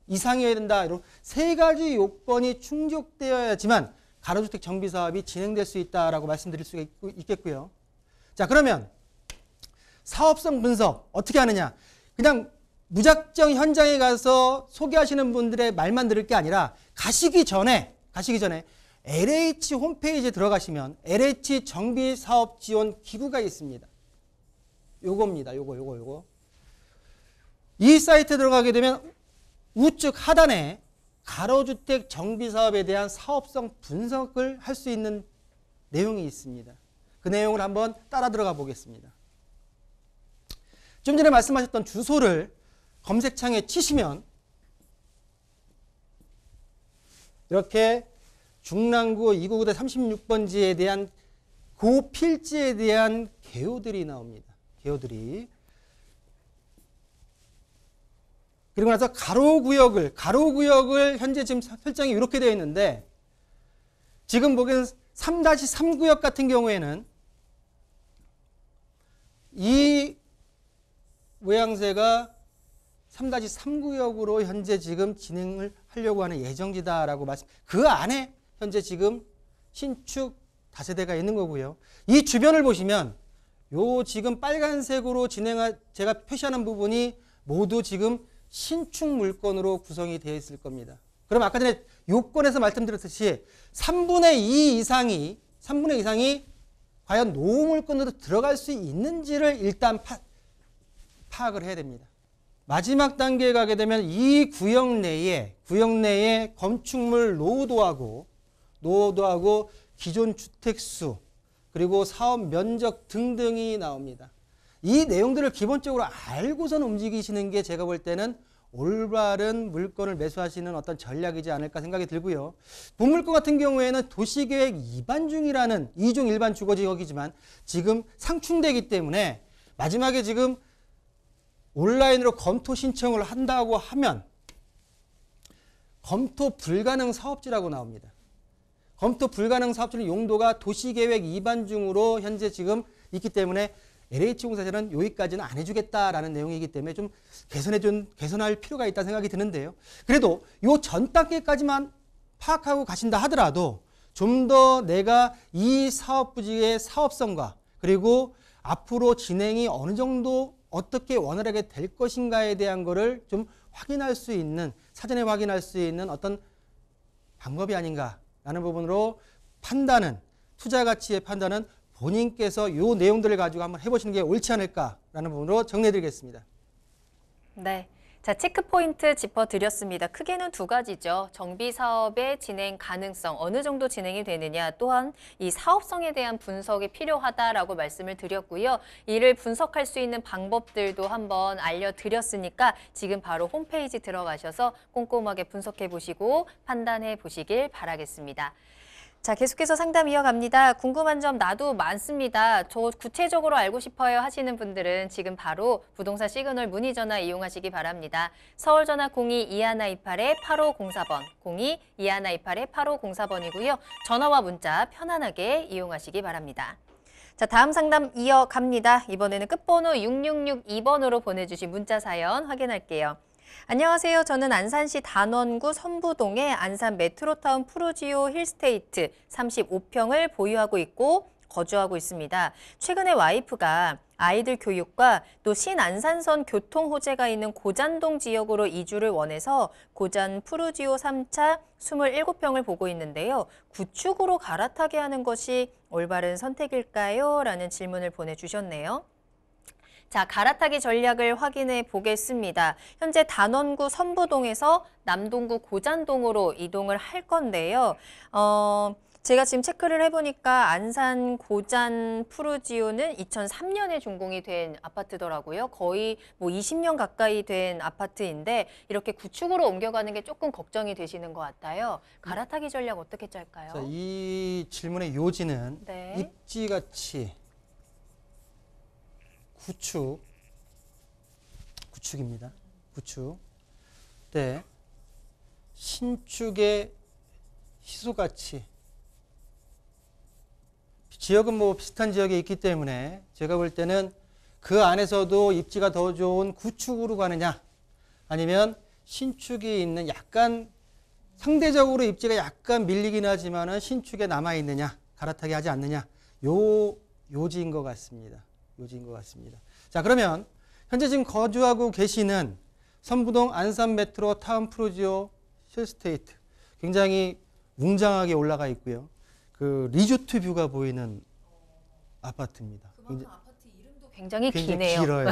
이상이어야 된다. 이런 세 가지 요건이 충족되어야지만 가로주택 정비사업이 진행될 수 있다라고 말씀드릴 수가 있겠고요. 자, 그러면 사업성 분석 어떻게 하느냐? 그냥 무작정 현장에 가서 소개하시는 분들의 말만 들을 게 아니라 가시기 전에 LH 홈페이지에 들어가시면 LH 정비사업 지원 기구가 있습니다. 요겁니다. 요거. 이 사이트에 들어가게 되면 우측 하단에 가로주택 정비사업에 대한 사업성 분석을 할 수 있는 내용이 있습니다. 그 내용을 한번 따라 들어가 보겠습니다. 좀 전에 말씀하셨던 주소를 검색창에 치시면 이렇게 중랑구 2구구대 36번지에 대한 그 필지에 대한 개요들이 나옵니다. 개요들이. 그리고 나서 가로구역을 현재 지금 설정이 이렇게 되어 있는데 지금 보기에는 3-3구역 같은 경우에는 이 모양새가 3-3구역으로 현재 지금 진행을 하려고 하는 예정지다라고 그 안에 현재 지금 신축 다세대가 있는 거고요. 이 주변을 보시면 요 지금 빨간색으로 제가 표시하는 부분이 모두 지금 신축 물건으로 구성이 되어 있을 겁니다. 그럼 아까 전에 요건에서 말씀드렸듯이 3분의 2 이상이 과연 노후물건으로 들어갈 수 있는지를 일단 파악을 해야 됩니다. 마지막 단계에 가게 되면 이 구역 내에 건축물 노후도하고 기존 주택수 그리고 사업 면적 등등이 나옵니다. 이 내용들을 기본적으로 알고선 움직이시는 게 제가 볼 때는 올바른 물건을 매수하시는 어떤 전략이지 않을까 생각이 들고요. 본물건 같은 경우에는 도시계획 위반 중이라는 2종 일반 주거지역이지만 지금 상충되기 때문에 마지막에 지금 온라인으로 검토 신청을 한다고 하면 검토 불가능 사업지라고 나옵니다. 검토 불가능 사업지는 용도가 도시계획 위반 중으로 현재 지금 있기 때문에 LH공사에서는 여기까지는 안 해주겠다라는 내용이기 때문에 좀 개선할 필요가 있다는 생각이 드는데요. 그래도 요 전 단계까지만 파악하고 가신다 하더라도 좀 더 내가 이 사업 부지의 사업성과 그리고 앞으로 진행이 어느 정도 어떻게 원활하게 될 것인가에 대한 거를 좀 확인할 수 있는, 사전에 확인할 수 있는 어떤 방법이 아닌가라는 부분으로 투자 가치의 판단은 본인께서 이 내용들을 가지고 한번 해보시는 게 옳지 않을까라는 부분으로 정리해드리겠습니다. 네. 자, 체크포인트 짚어드렸습니다. 크게는 두 가지죠. 정비 사업의 진행 가능성, 어느 정도 진행이 되느냐, 또한 이 사업성에 대한 분석이 필요하다라고 말씀을 드렸고요. 이를 분석할 수 있는 방법들도 한번 알려드렸으니까 지금 바로 홈페이지 들어가셔서 꼼꼼하게 분석해 보시고 판단해 보시길 바라겠습니다. 자, 계속해서 상담 이어갑니다. 궁금한 점 나도 많습니다. 저 구체적으로 알고 싶어요 하시는 분들은 지금 바로 부동산 시그널 문의 전화 이용하시기 바랍니다. 서울 전화 02-2128-8504번, 02-2128-8504번이고요. 전화와 문자 편안하게 이용하시기 바랍니다. 자, 다음 상담 이어갑니다. 이번에는 끝번호 6662번으로 보내주신 문자 사연 확인할게요. 안녕하세요. 저는 안산시 단원구 선부동의 안산 메트로타운 프루지오 힐스테이트 35평을 보유하고 있고 거주하고 있습니다. 최근에 와이프가 아이들 교육과 또 신안산선 교통 호재가 있는 고잔동 지역으로 이주를 원해서 고잔 프루지오 3차 27평을 보고 있는데요. 구축으로 갈아타게 하는 것이 올바른 선택일까요? 라는 질문을 보내주셨네요. 자, 갈아타기 전략을 확인해 보겠습니다. 현재 단원구 선부동에서 남동구 고잔동으로 이동을 할 건데요. 제가 지금 체크를 해보니까 안산 고잔 푸르지오는 2003년에 준공이 된 아파트더라고요. 거의 뭐 20년 가까이 된 아파트인데 이렇게 구축으로 옮겨가는 게 조금 걱정이 되시는 것 같아요. 갈아타기 전략 어떻게 짤까요? 자, 이 질문의 요지는 네. 입지가치 구축입니다. 구축. 네. 신축의 희소가치. 지역은 뭐 비슷한 지역에 있기 때문에 제가 볼 때는 그 안에서도 입지가 더 좋은 구축으로 가느냐 아니면 신축이 있는 약간 상대적으로 입지가 약간 밀리긴 하지만은 신축에 남아있느냐 갈아타게 하지 않느냐 요지인 것 같습니다. 자, 그러면 현재 지금 거주하고 계시는 선부동 안산 메트로 타운 프루지오 힐스테이트 굉장히 웅장하게 올라가 있고요. 그 리조트 뷰가 보이는 아파트입니다. 그만큼 아파트 이름도 굉장히 굉장히 기네요. 길어요.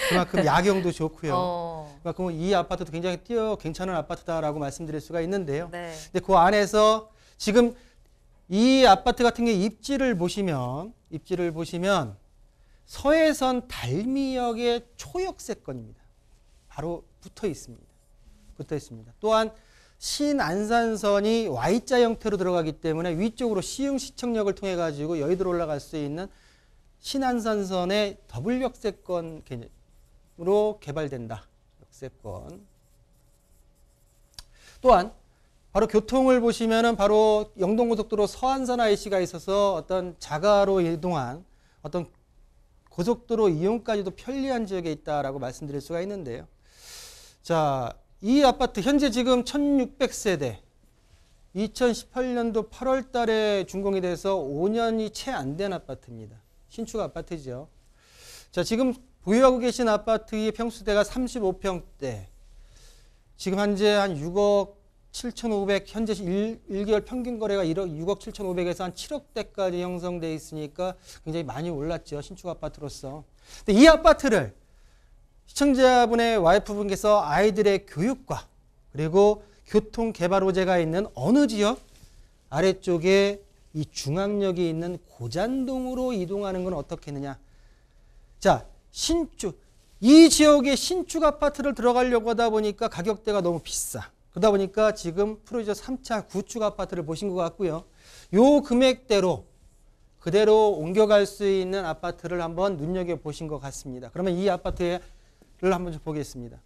그만큼 야경도 좋고요. 그만큼 이 아파트도 굉장히 괜찮은 아파트다라고 말씀드릴 수가 있는데요. 네. 근데 그 안에서 지금 이 아파트 같은 게 입지를 보시면 서해선 달미역의 초역세권입니다. 바로 붙어 있습니다. 또한 신안산선이 Y자 형태로 들어가기 때문에 위쪽으로 시흥시청역을 통해 가지고 여의도로 올라갈 수 있는 신안산선의 더블 역세권 개념으로 개발된다. 역세권. 또한 바로 교통을 보시면은 바로 영동고속도로 서안산 IC가 있어서 어떤 자가로 이동한 어떤 고속도로 이용까지도 편리한 지역에 있다라고 말씀드릴 수가 있는데요. 자, 이 아파트 현재 지금 1600세대 2018년도 8월 달에 준공이 돼서 5년이 채 안 된 아파트입니다. 신축 아파트죠. 자, 지금 보유하고 계신 아파트의 평수대가 35평대. 지금 현재 한 6억 7,500 현재 1개월 평균 거래가 6억 7,500에서 한 7억대까지 형성돼 있으니까 굉장히 많이 올랐죠. 신축 아파트로서. 근데 이 아파트를 시청자분의 와이프분께서 아이들의 교육과 그리고 교통 개발 호재가 있는 어느 지역 아래쪽에 이 중앙역이 있는 고잔동으로 이동하는 건 어떻겠느냐. 자, 이 지역에 신축 아파트를 들어가려고 하다 보니까 가격대가 너무 비싸. 그러다 보니까 지금 프로지오 3차 구축 아파트를 보신 것 같고요. 요 금액대로 그대로 옮겨갈 수 있는 아파트를 한번 눈여겨보신 것 같습니다. 그러면 이 아파트를 한번 좀 보겠습니다.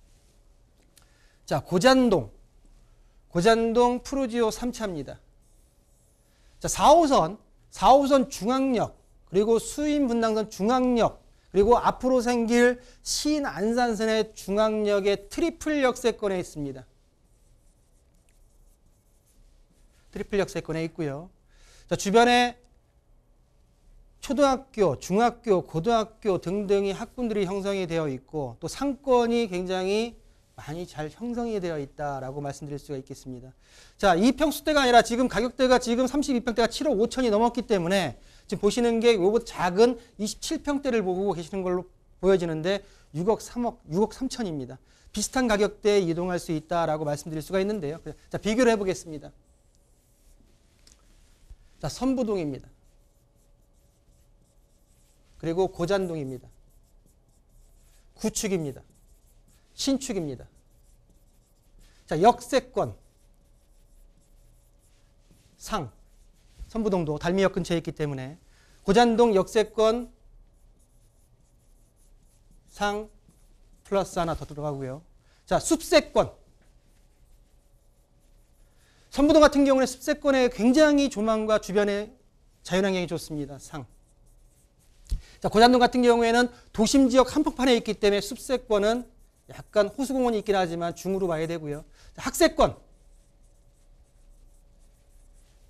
자, 고잔동 프로지오 3차입니다. 자, 4호선 중앙역, 그리고 수인 분당선 중앙역, 그리고 앞으로 생길 신안산선의 중앙역의 트리플 역세권에 있습니다. 트리플 역세권에 있고요. 자, 주변에 초등학교, 중학교, 고등학교 등등이 학군들이 형성이 되어 있고 또 상권이 굉장히 많이 잘 형성이 되어 있다라고 말씀드릴 수가 있겠습니다. 자, 2평수대가 아니라 지금 가격대가 지금 32평대가 7억 5천이 넘었기 때문에 지금 보시는 게 요거 작은 27평대를 보고 계시는 걸로 보여지는데 6억 3천입니다. 비슷한 가격대에 이동할 수 있다라고 말씀드릴 수가 있는데요. 자, 비교를 해보겠습니다. 자, 선부동입니다. 그리고 고잔동입니다. 구축입니다. 신축입니다. 자, 역세권 선부동도 달미역 근처에 있기 때문에 고잔동 역세권 상 플러스 하나 더 들어가고요. 자, 숲세권 선부동 같은 경우는 숲세권에 굉장히 조망과 주변에 자연환경이 좋습니다. 상. 자, 고잔동 같은 경우에는 도심 지역 한복판에 있기 때문에 숲세권은 약간 호수공원이 있긴 하지만 중으로 봐야 되고요. 자, 학세권.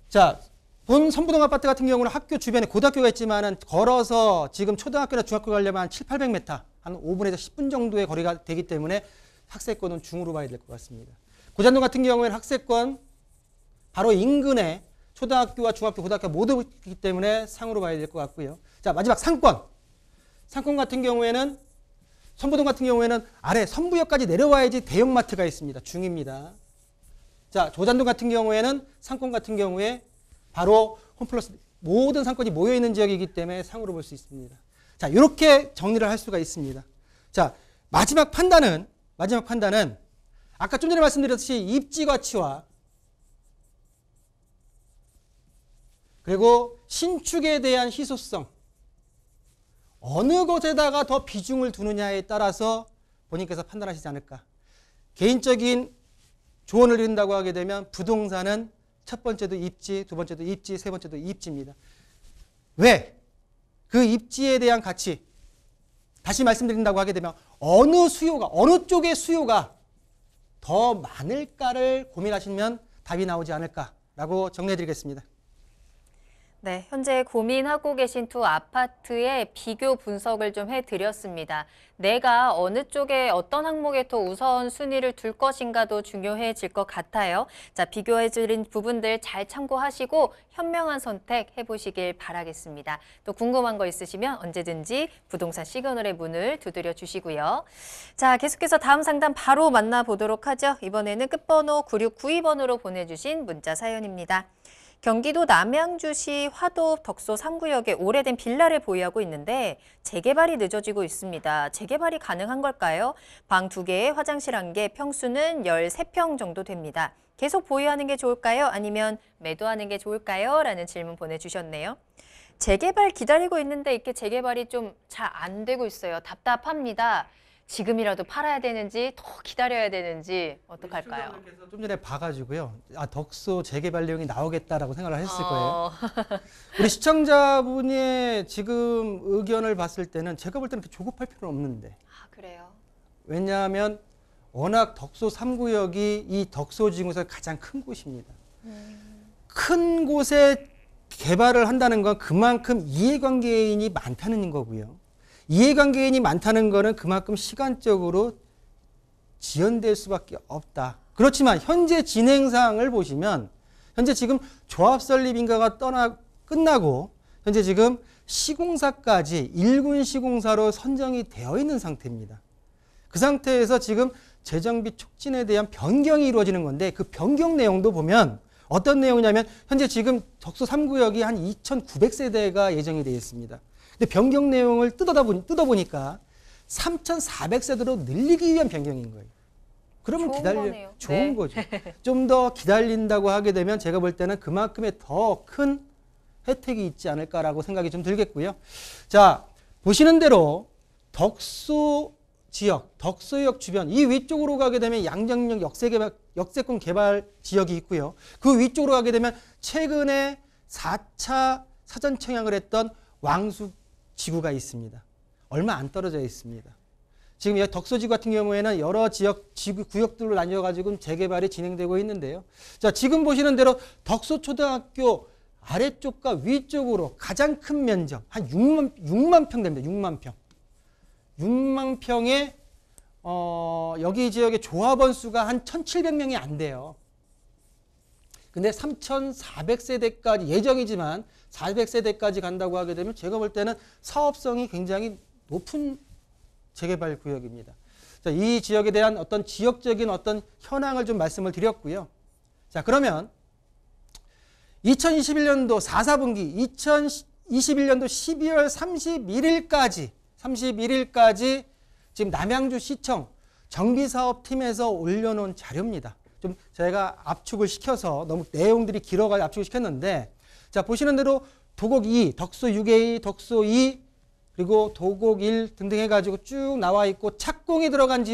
자, 본 선부동 아파트 같은 경우는 학교 주변에 고등학교가 있지만은 걸어서 지금 초등학교나 중학교 가려면 한 700~800m, 한 5분에서 10분 정도의 거리가 되기 때문에 학세권은 중으로 봐야 될 것 같습니다. 고잔동 같은 경우에는 학세권 바로 인근에 초등학교와 중학교, 고등학교 모두 있기 때문에 상으로 봐야 될 것 같고요. 자, 마지막 상권. 상권 같은 경우에는 선부동 같은 경우에는 아래 선부역까지 내려와야지 대형마트가 있습니다. 중입니다. 자, 고잔동 같은 경우에는 상권 같은 경우에 바로 홈플러스 모든 상권이 모여있는 지역이기 때문에 상으로 볼 수 있습니다. 자, 이렇게 정리를 할 수가 있습니다. 자, 마지막 판단은 아까 좀 전에 말씀드렸듯이 입지 가치와 그리고 신축에 대한 희소성 어느 것에다가 더 비중을 두느냐에 따라서 본인께서 판단하시지 않을까. 개인적인 조언을 드린다고 하게 되면 부동산은 첫 번째도 입지, 두 번째도 입지, 세 번째도 입지입니다. 왜? 그 입지에 대한 가치 다시 말씀드린다고 하게 되면 어느 쪽의 수요가 더 많을까를 고민하시면 답이 나오지 않을까라고 정리해 드리겠습니다. 네, 현재 고민하고 계신 두 아파트의 비교 분석을 좀 해드렸습니다. 내가 어느 쪽에 어떤 항목에 더 우선 순위를 둘 것인가도 중요해질 것 같아요. 자, 비교해드린 부분들 잘 참고하시고 현명한 선택 해보시길 바라겠습니다. 또 궁금한 거 있으시면 언제든지 부동산 시그널의 문을 두드려 주시고요. 자, 계속해서 다음 상담 바로 만나보도록 하죠. 이번에는 끝번호 9692번으로 보내주신 문자 사연입니다. 경기도 남양주시 화도 덕소 3구역에 오래된 빌라를 보유하고 있는데 재개발이 늦어지고 있습니다. 재개발이 가능한 걸까요? 방 2개에 화장실 1개, 평수는 13평 정도 됩니다. 계속 보유하는 게 좋을까요? 아니면 매도하는 게 좋을까요? 라는 질문 보내주셨네요. 재개발 기다리고 있는데 이렇게 재개발이 좀 잘 안 되고 있어요. 답답합니다. 지금이라도 팔아야 되는지 더 기다려야 되는지 어떡할까요? 좀 전에 봐가지고요. 아, 덕소 재개발 내용이 나오겠다라고 생각을 했을 거예요. 우리 시청자분의 지금 의견을 봤을 때는 제가 볼 때는 조급할 필요는 없는데. 아, 그래요? 왜냐하면 워낙 덕소 3구역이 이 덕소 지구에서 가장 큰 곳입니다. 큰 곳에 개발을 한다는 건 그만큼 이해관계인이 많다는 거고요. 이해관계인이 많다는 것은 그만큼 시간적으로 지연될 수밖에 없다. 그렇지만 현재 진행상을 보시면 현재 지금 조합 설립 인가가 끝나고 현재 지금 시공사까지 1군 시공사로 선정이 되어 있는 상태입니다. 그 상태에서 지금 재정비 촉진에 대한 변경이 이루어지는 건데 그 변경 내용도 보면 어떤 내용이냐면 현재 지금 덕수 3구역이 한 2,900세대가 예정이 되어 있습니다. 근데 변경 내용을 뜯어보니까 3,400세대로 늘리기 위한 변경인 거예요. 그러면 거네요. 좋은 네. 거죠. 좀 더 기다린다고 하게 되면 제가 볼 때는 그만큼의 더 큰 혜택이 있지 않을까라고 생각이 좀 들겠고요. 자, 보시는 대로 덕수 지역, 덕수역 주변 이 위쪽으로 가게 되면 양정역 역세권 개발 지역이 있고요. 그 위쪽으로 가게 되면 최근에 4차 사전 청약을 했던 왕숙 지구가 있습니다. 얼마 안 떨어져 있습니다. 지금 이 덕수지구 같은 경우에는 여러 지역 구역들로 나뉘어가지고 재개발이 진행되고 있는데요. 자, 지금 보시는 대로 덕수초등학교 아래쪽과 위쪽으로 가장 큰 면적 한 6만 평 됩니다. 6만 평. 6만 평에 여기 지역의 조합원 수가 한 1,700명이 안 돼요. 근데 3,400세대까지 예정이지만 400세대까지 간다고 하게 되면 제가 볼 때는 사업성이 굉장히 높은 재개발 구역입니다. 자, 이 지역에 대한 어떤 지역적인 어떤 현황을 좀 말씀을 드렸고요. 자, 그러면 2021년도 4사분기 2021년도 12월 31일까지 지금 남양주 시청 정비사업팀에서 올려놓은 자료입니다. 좀 저희가 압축을 시켜서 너무 내용들이 길어가지고 압축을 시켰는데 자, 보시는 대로 도곡 2, 덕수 6A, 덕수 2 그리고 도곡 1 등등 해가지고 쭉 나와 있고 착공이 들어간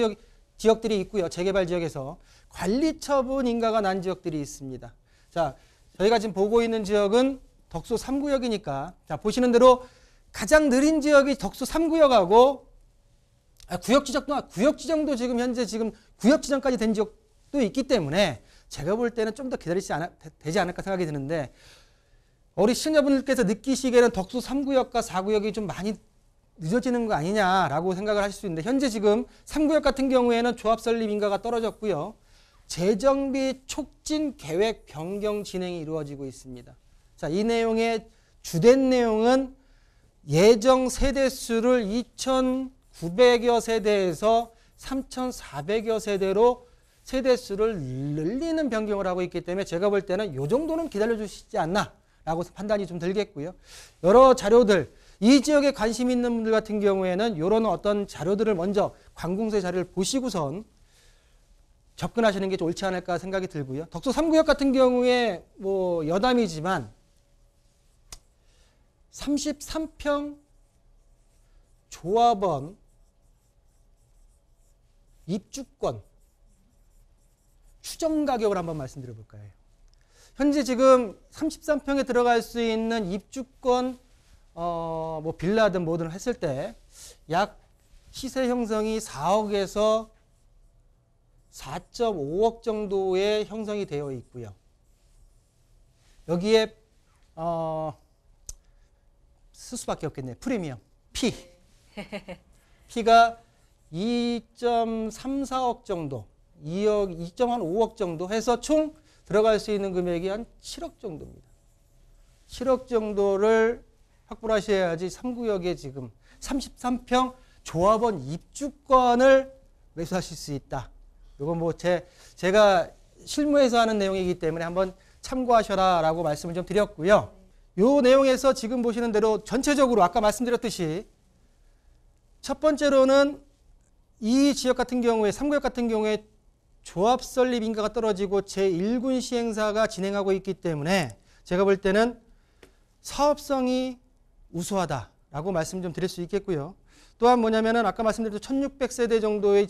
지역들이 있고요. 재개발 지역에서 관리처분 인가가 난 지역들이 있습니다. 자, 저희가 지금 보고 있는 지역은 덕수 3구역이니까 자, 보시는 대로 가장 느린 지역이 덕수 3구역하고 구역 지정도 지금 현재 지금 구역 지정까지 된 지역도 있기 때문에 제가 볼 때는 좀 더 되지 않을까 생각이 드는데 우리 시청자분들께서 느끼시기에는 덕수 3구역과 4구역이 좀 많이 늦어지는 거 아니냐라고 생각을 하실 수 있는데 현재 지금 3구역 같은 경우에는 조합 설립 인가가 떨어졌고요. 재정비 촉진 계획 변경 진행이 이루어지고 있습니다. 자, 이 내용의 주된 내용은 예정 세대수를 2,900여 세대에서 3,400여 세대로 세대수를 늘리는 변경을 하고 있기 때문에 제가 볼 때는 이 정도는 기다려주시지 않나라고 판단이 좀 들겠고요. 여러 자료들, 이 지역에 관심 있는 분들 같은 경우에는 이런 어떤 자료들을 먼저 관공서의 자료를 보시고선 접근하시는 게 좀 옳지 않을까 생각이 들고요. 덕수 3구역 같은 경우에 뭐 여담이지만 33평 조합원 입주권 추정 가격을 한번 말씀드려 볼까요? 현재 지금 33평에 들어갈 수 있는 입주권 뭐 빌라든 뭐든 했을 때 약 시세 형성이 4억에서 4.5억 정도의 형성이 되어 있고요. 여기에 쓸 수밖에 없겠네요. 프리미엄 P가 2.34억 정도, 2.5억 정도 해서 총 들어갈 수 있는 금액이 한 7억 정도입니다. 7억 정도를 확보를 하셔야지 3구역에 지금 33평 조합원 입주권을 매수하실 수 있다. 이건 뭐 제가 실무에서 하는 내용이기 때문에 한번 참고하셔라 라고 말씀을 좀 드렸고요. 이 내용에서 지금 보시는 대로 전체적으로 아까 말씀드렸듯이 첫 번째로는 이 지역 같은 경우에 3구역 같은 경우에 조합 설립 인가가 떨어지고 제1군 시행사가 진행하고 있기 때문에 제가 볼 때는 사업성이 우수하다라고 말씀 좀 드릴 수 있겠고요. 또한 뭐냐면은 아까 말씀드렸던 1600세대 정도의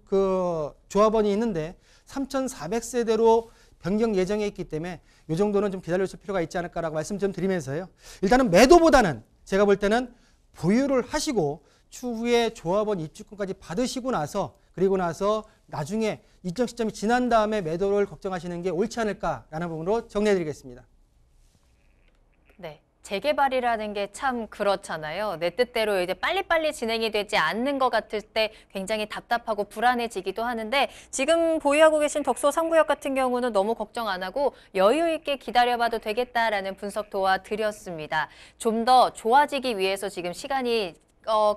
그 조합원이 있는데 3400세대로 변경 예정에 있기 때문에 이 정도는 좀 기다려줄 필요가 있지 않을까라고 말씀 좀 드리면서요. 일단은 매도보다는 제가 볼 때는 보유를 하시고 추후에 조합원 입주권까지 받으시고 나서 그리고 나서 나중에 일정 시점이 지난 다음에 매도를 걱정하시는 게 옳지 않을까라는 부분으로 정리해 드리겠습니다. 네. 재개발이라는 게 참 그렇잖아요. 내 뜻대로 이제 빨리빨리 진행이 되지 않는 것 같을 때 굉장히 답답하고 불안해지기도 하는데 지금 보유하고 계신 덕소 3구역 같은 경우는 너무 걱정 안 하고 여유 있게 기다려봐도 되겠다라는 분석 도와드렸습니다. 좀 더 좋아지기 위해서 지금 시간이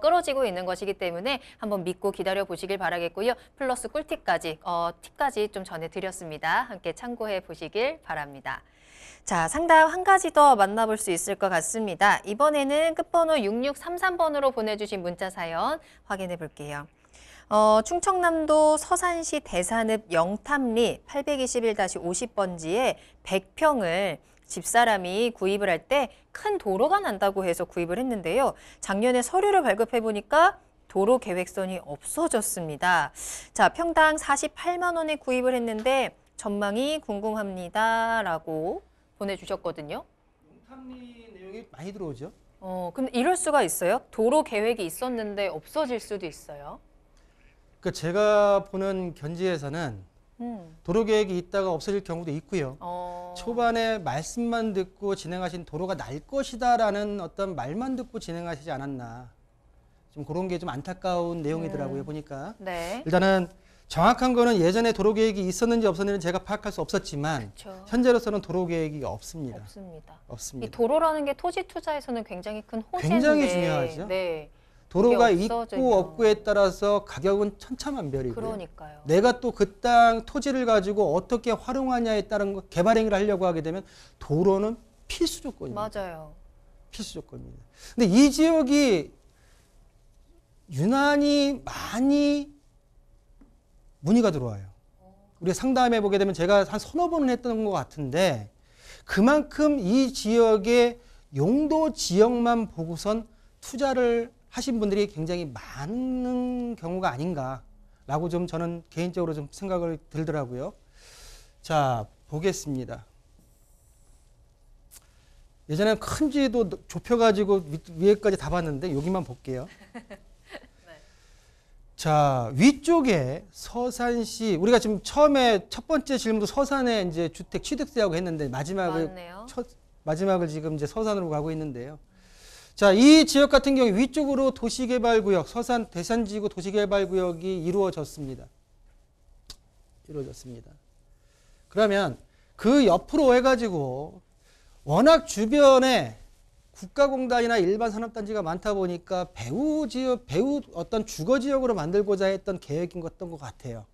끌어지고 있는 것이기 때문에 한번 믿고 기다려 보시길 바라겠고요. 플러스 꿀팁까지, 팁까지 좀 전해드렸습니다. 함께 참고해 보시길 바랍니다. 자, 상담 한 가지 더 만나볼 수 있을 것 같습니다. 이번에는 끝번호 6633번으로 보내주신 문자 사연 확인해 볼게요. 충청남도 서산시 대산읍 영탐리 821-50번지에 100평을 집사람이 구입을 할 때 큰 도로가 난다고 해서 구입을 했는데요. 작년에 서류를 발급해 보니까 도로 계획선이 없어졌습니다. 자, 평당 48만 원에 구입을 했는데 전망이 궁금합니다라고 보내주셨거든요. 용탐리 내용이 많이 들어오죠. 근데 이럴 수가 있어요? 도로 계획이 있었는데 없어질 수도 있어요. 그 제가 보는 견지에서는 도로 계획이 있다가 없어질 경우도 있고요. 초반에 말씀만 듣고 진행하신 도로가 날 것이다라는 어떤 말만 듣고 진행하시지 않았나. 좀 그런 게 좀 안타까운 내용이더라고요, 보니까. 네. 일단은 정확한 거는 예전에 도로 계획이 있었는지 없었는지는 제가 파악할 수 없었지만 그렇죠. 현재로서는 도로 계획이 없습니다. 없습니다. 이 없습니다. 도로라는 게 토지 투자에서는 굉장히 큰 호재인데. 굉장히 중요하죠. 네. 도로가 그게 있고 없어지면. 없고에 따라서 가격은 천차만별이고요. 그러니까요. 내가 또 그 땅 토지를 가지고 어떻게 활용하냐에 따른 거, 개발 행위를 하려고 하게 되면 도로는 필수 조건입니다. 맞아요. 필수 조건입니다. 근데 이 지역이 유난히 많이 문의가 들어와요. 우리가 상담해 보게 되면 제가 한 서너 번은 했던 것 같은데 그만큼 이 지역의 용도 지역만 보고선 투자를 하신 분들이 굉장히 많은 경우가 아닌가라고 좀 저는 개인적으로 좀 생각을 들더라고요. 자, 보겠습니다. 예전에는 큰 지도 좁혀가지고 위에까지 다 봤는데 여기만 볼게요. 자, 위쪽에 서산시, 우리가 지금 처음에 첫 번째 질문도 서산에 이제 주택 취득세하고 했는데 마지막을 지금 이제 서산으로 가고 있는데요. 자, 이 지역 같은 경우 위쪽으로 도시개발구역, 서산 대산지구 도시개발구역이 이루어졌습니다. 그러면 그 옆으로 해가지고 워낙 주변에 국가공단이나 일반 산업단지가 많다 보니까 배후 어떤 주거지역으로 만들고자 했던 계획인 것 같아요.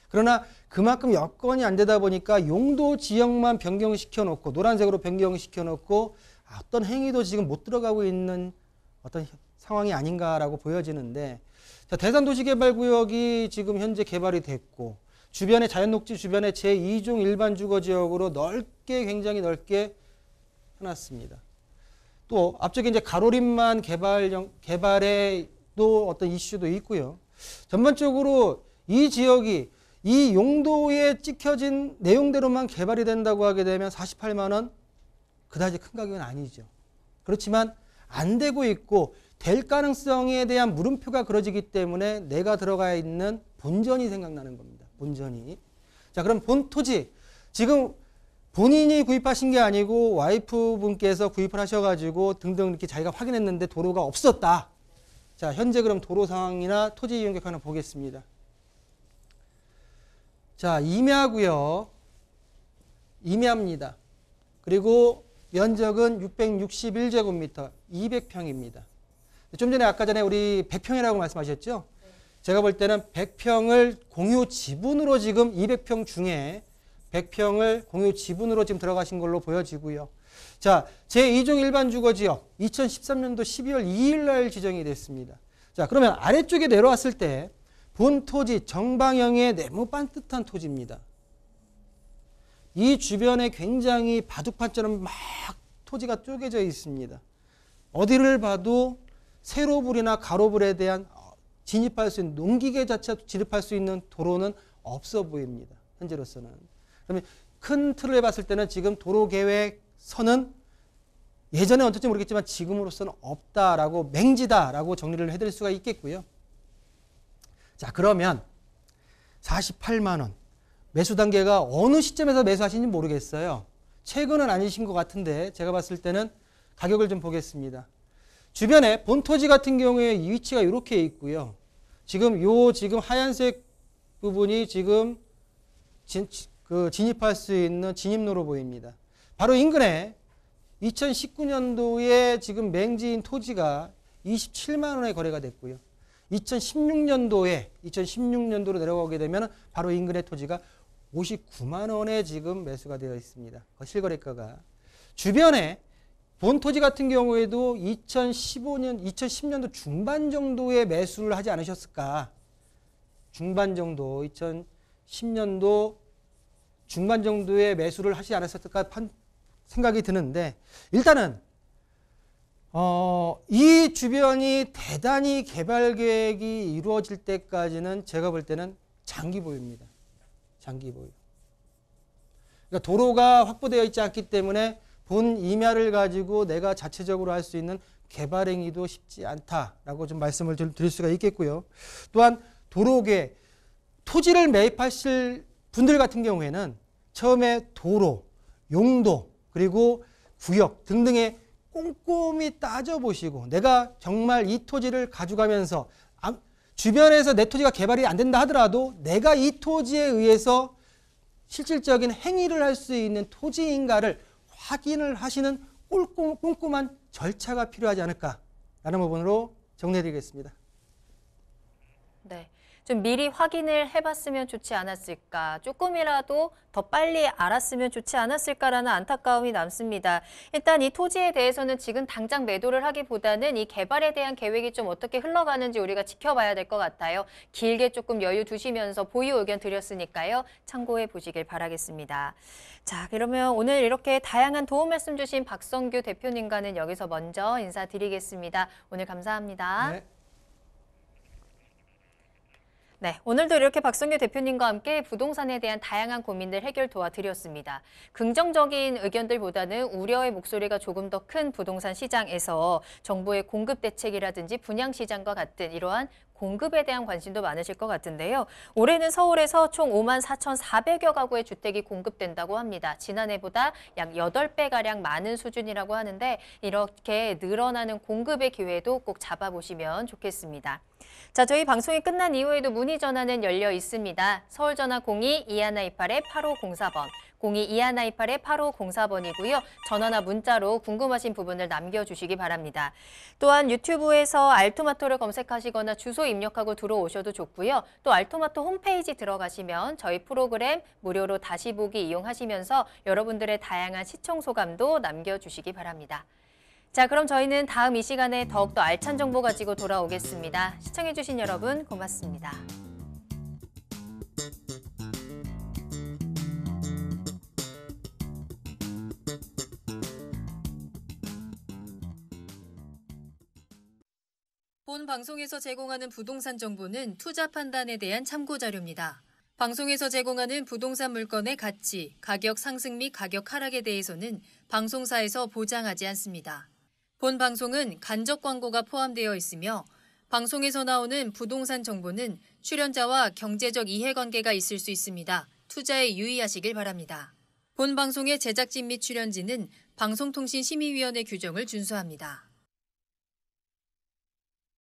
그러나 그만큼 여건이 안 되다 보니까 용도 지역만 변경시켜 놓고 노란색으로 변경시켜 놓고 어떤 행위도 지금 못 들어가고 있는 어떤 상황이 아닌가라고 보여지는데, 자, 대산도시개발구역이 지금 현재 개발이 됐고 주변에 자연녹지 주변에 제2종 일반 주거지역으로 굉장히 넓게 해놨습니다. 또 앞쪽에 이제 가로림만 개발에 또 어떤 이슈도 있고요. 전반적으로 이 지역이 이 용도에 찍혀진 내용대로만 개발이 된다고 하게 되면 48만 원 그다지 큰 가격은 아니죠. 그렇지만 안 되고 있고 될 가능성에 대한 물음표가 그려지기 때문에 내가 들어가 있는 본전이 생각나는 겁니다. 본전이. 자, 그럼 본 토지 지금 본인이 구입하신 게 아니고 와이프분께서 구입을 하셔가지고 등등 이렇게 자기가 확인했는데 도로가 없었다. 자, 현재 그럼 도로 상황이나 토지 이용 계획 하나 보겠습니다. 자, 임야고요. 임야입니다. 그리고 면적은 661제곱미터, 200평입니다. 좀 전에 아까 전에 우리 100평이라고 말씀하셨죠? 제가 볼 때는 100평을 공유 지분으로 지금 200평 중에 100평을 공유 지분으로 지금 들어가신 걸로 보여지고요. 자, 제2종 일반 주거지역 2013년도 12월 2일 날 지정이 됐습니다. 자, 그러면 아래쪽에 내려왔을 때 본 토지 정방형의 네모 반듯한 토지입니다. 이 주변에 굉장히 바둑판처럼 막 토지가 쪼개져 있습니다. 어디를 봐도 세로불이나 가로불에 대한 진입할 수 있는 농기계 자체 진입할 수 있는 도로는 없어 보입니다. 현재로서는. 그러면 큰 틀을 봤을 때는 지금 도로계획선은 예전에 어떨지 모르겠지만 지금으로서는 없다라고 맹지다라고 정리를 해드릴 수가 있겠고요. 자, 그러면 48만 원 매수 단계가 어느 시점에서 매수하시는지 모르겠어요. 최근은 아니신 것 같은데 제가 봤을 때는 가격을 좀 보겠습니다. 주변에 본토지 같은 경우에 이 위치가 이렇게 있고요. 지금 하얀색 부분이 지금 진입할 수 있는 진입로로 보입니다. 바로 인근에 2019년도에 지금 맹지인 토지가 27만 원에 거래가 됐고요. 2016년도로 내려가게 되면 바로 인근의 토지가 59만 원에 지금 매수가 되어 있습니다. 실거래가가. 주변에 본토지 같은 경우에도 2010년도 중반 정도에 매수를 하지 않으셨을까? 중반 정도, 2010년도 중반 정도에 매수를 하지 않았을까 생각이 드는데, 일단은 이 주변이 대단히 개발 계획이 이루어질 때까지는 제가 볼 때는 장기 보유입니다. 장기 보유. 그러니까 도로가 확보되어 있지 않기 때문에 본 임야를 가지고 내가 자체적으로 할 수 있는 개발 행위도 쉽지 않다라고 좀 말씀을 드릴 수가 있겠고요. 또한 도로계 토지를 매입하실 분들 같은 경우에는 처음에 도로, 용도, 그리고 구역 등등의 꼼꼼히 따져보시고 내가 정말 이 토지를 가져가면서 주변에서 내 토지가 개발이 안 된다 하더라도 내가 이 토지에 의해서 실질적인 행위를 할 수 있는 토지인가를 확인을 하시는 꼼꼼한 절차가 필요하지 않을까라는 부분으로 정리해드리겠습니다. 네. 좀 미리 확인을 해봤으면 좋지 않았을까, 조금이라도 더 빨리 알았으면 좋지 않았을까라는 안타까움이 남습니다. 일단 이 토지에 대해서는 지금 당장 매도를 하기보다는 이 개발에 대한 계획이 좀 어떻게 흘러가는지 우리가 지켜봐야 될 것 같아요. 길게 조금 여유 두시면서 보유 의견 드렸으니까요. 참고해 보시길 바라겠습니다. 자, 그러면 오늘 이렇게 다양한 도움 말씀 주신 박성규 대표님과는 여기서 먼저 인사드리겠습니다. 오늘 감사합니다. 네. 네, 오늘도 이렇게 박성규 대표님과 함께 부동산에 대한 다양한 고민들 해결 도와드렸습니다. 긍정적인 의견들보다는 우려의 목소리가 조금 더 큰 부동산 시장에서 정부의 공급 대책이라든지 분양 시장과 같은 이러한 공급에 대한 관심도 많으실 것 같은데요. 올해는 서울에서 총 54,400여 가구의 주택이 공급된다고 합니다. 지난해보다 약 8배가량 많은 수준이라고 하는데 이렇게 늘어나는 공급의 기회도 꼭 잡아보시면 좋겠습니다. 자, 저희 방송이 끝난 이후에도 문의 전화는 열려 있습니다. 서울전화 02-2128-8504번, 02-2128-8504번이고요. 전화나 문자로 궁금하신 부분을 남겨주시기 바랍니다. 또한 유튜브에서 알토마토를 검색하시거나 주소 입력하고 들어오셔도 좋고요. 또 알토마토 홈페이지 들어가시면 저희 프로그램 무료로 다시 보기 이용하시면서 여러분들의 다양한 시청 소감도 남겨주시기 바랍니다. 자, 그럼 저희는 다음 이 시간에 더욱더 알찬 정보 가지고 돌아오겠습니다. 시청해주신 여러분 고맙습니다. 본 방송에서 제공하는 부동산 정보는 투자 판단에 대한 참고 자료입니다. 방송에서 제공하는 부동산 물건의 가치, 가격 상승 및 가격 하락에 대해서는 방송사에서 보장하지 않습니다. 본 방송은 간접 광고가 포함되어 있으며 방송에서 나오는 부동산 정보는 출연자와 경제적 이해관계가 있을 수 있습니다. 투자에 유의하시길 바랍니다. 본 방송의 제작진 및 출연진은 방송통신심의위원회 규정을 준수합니다.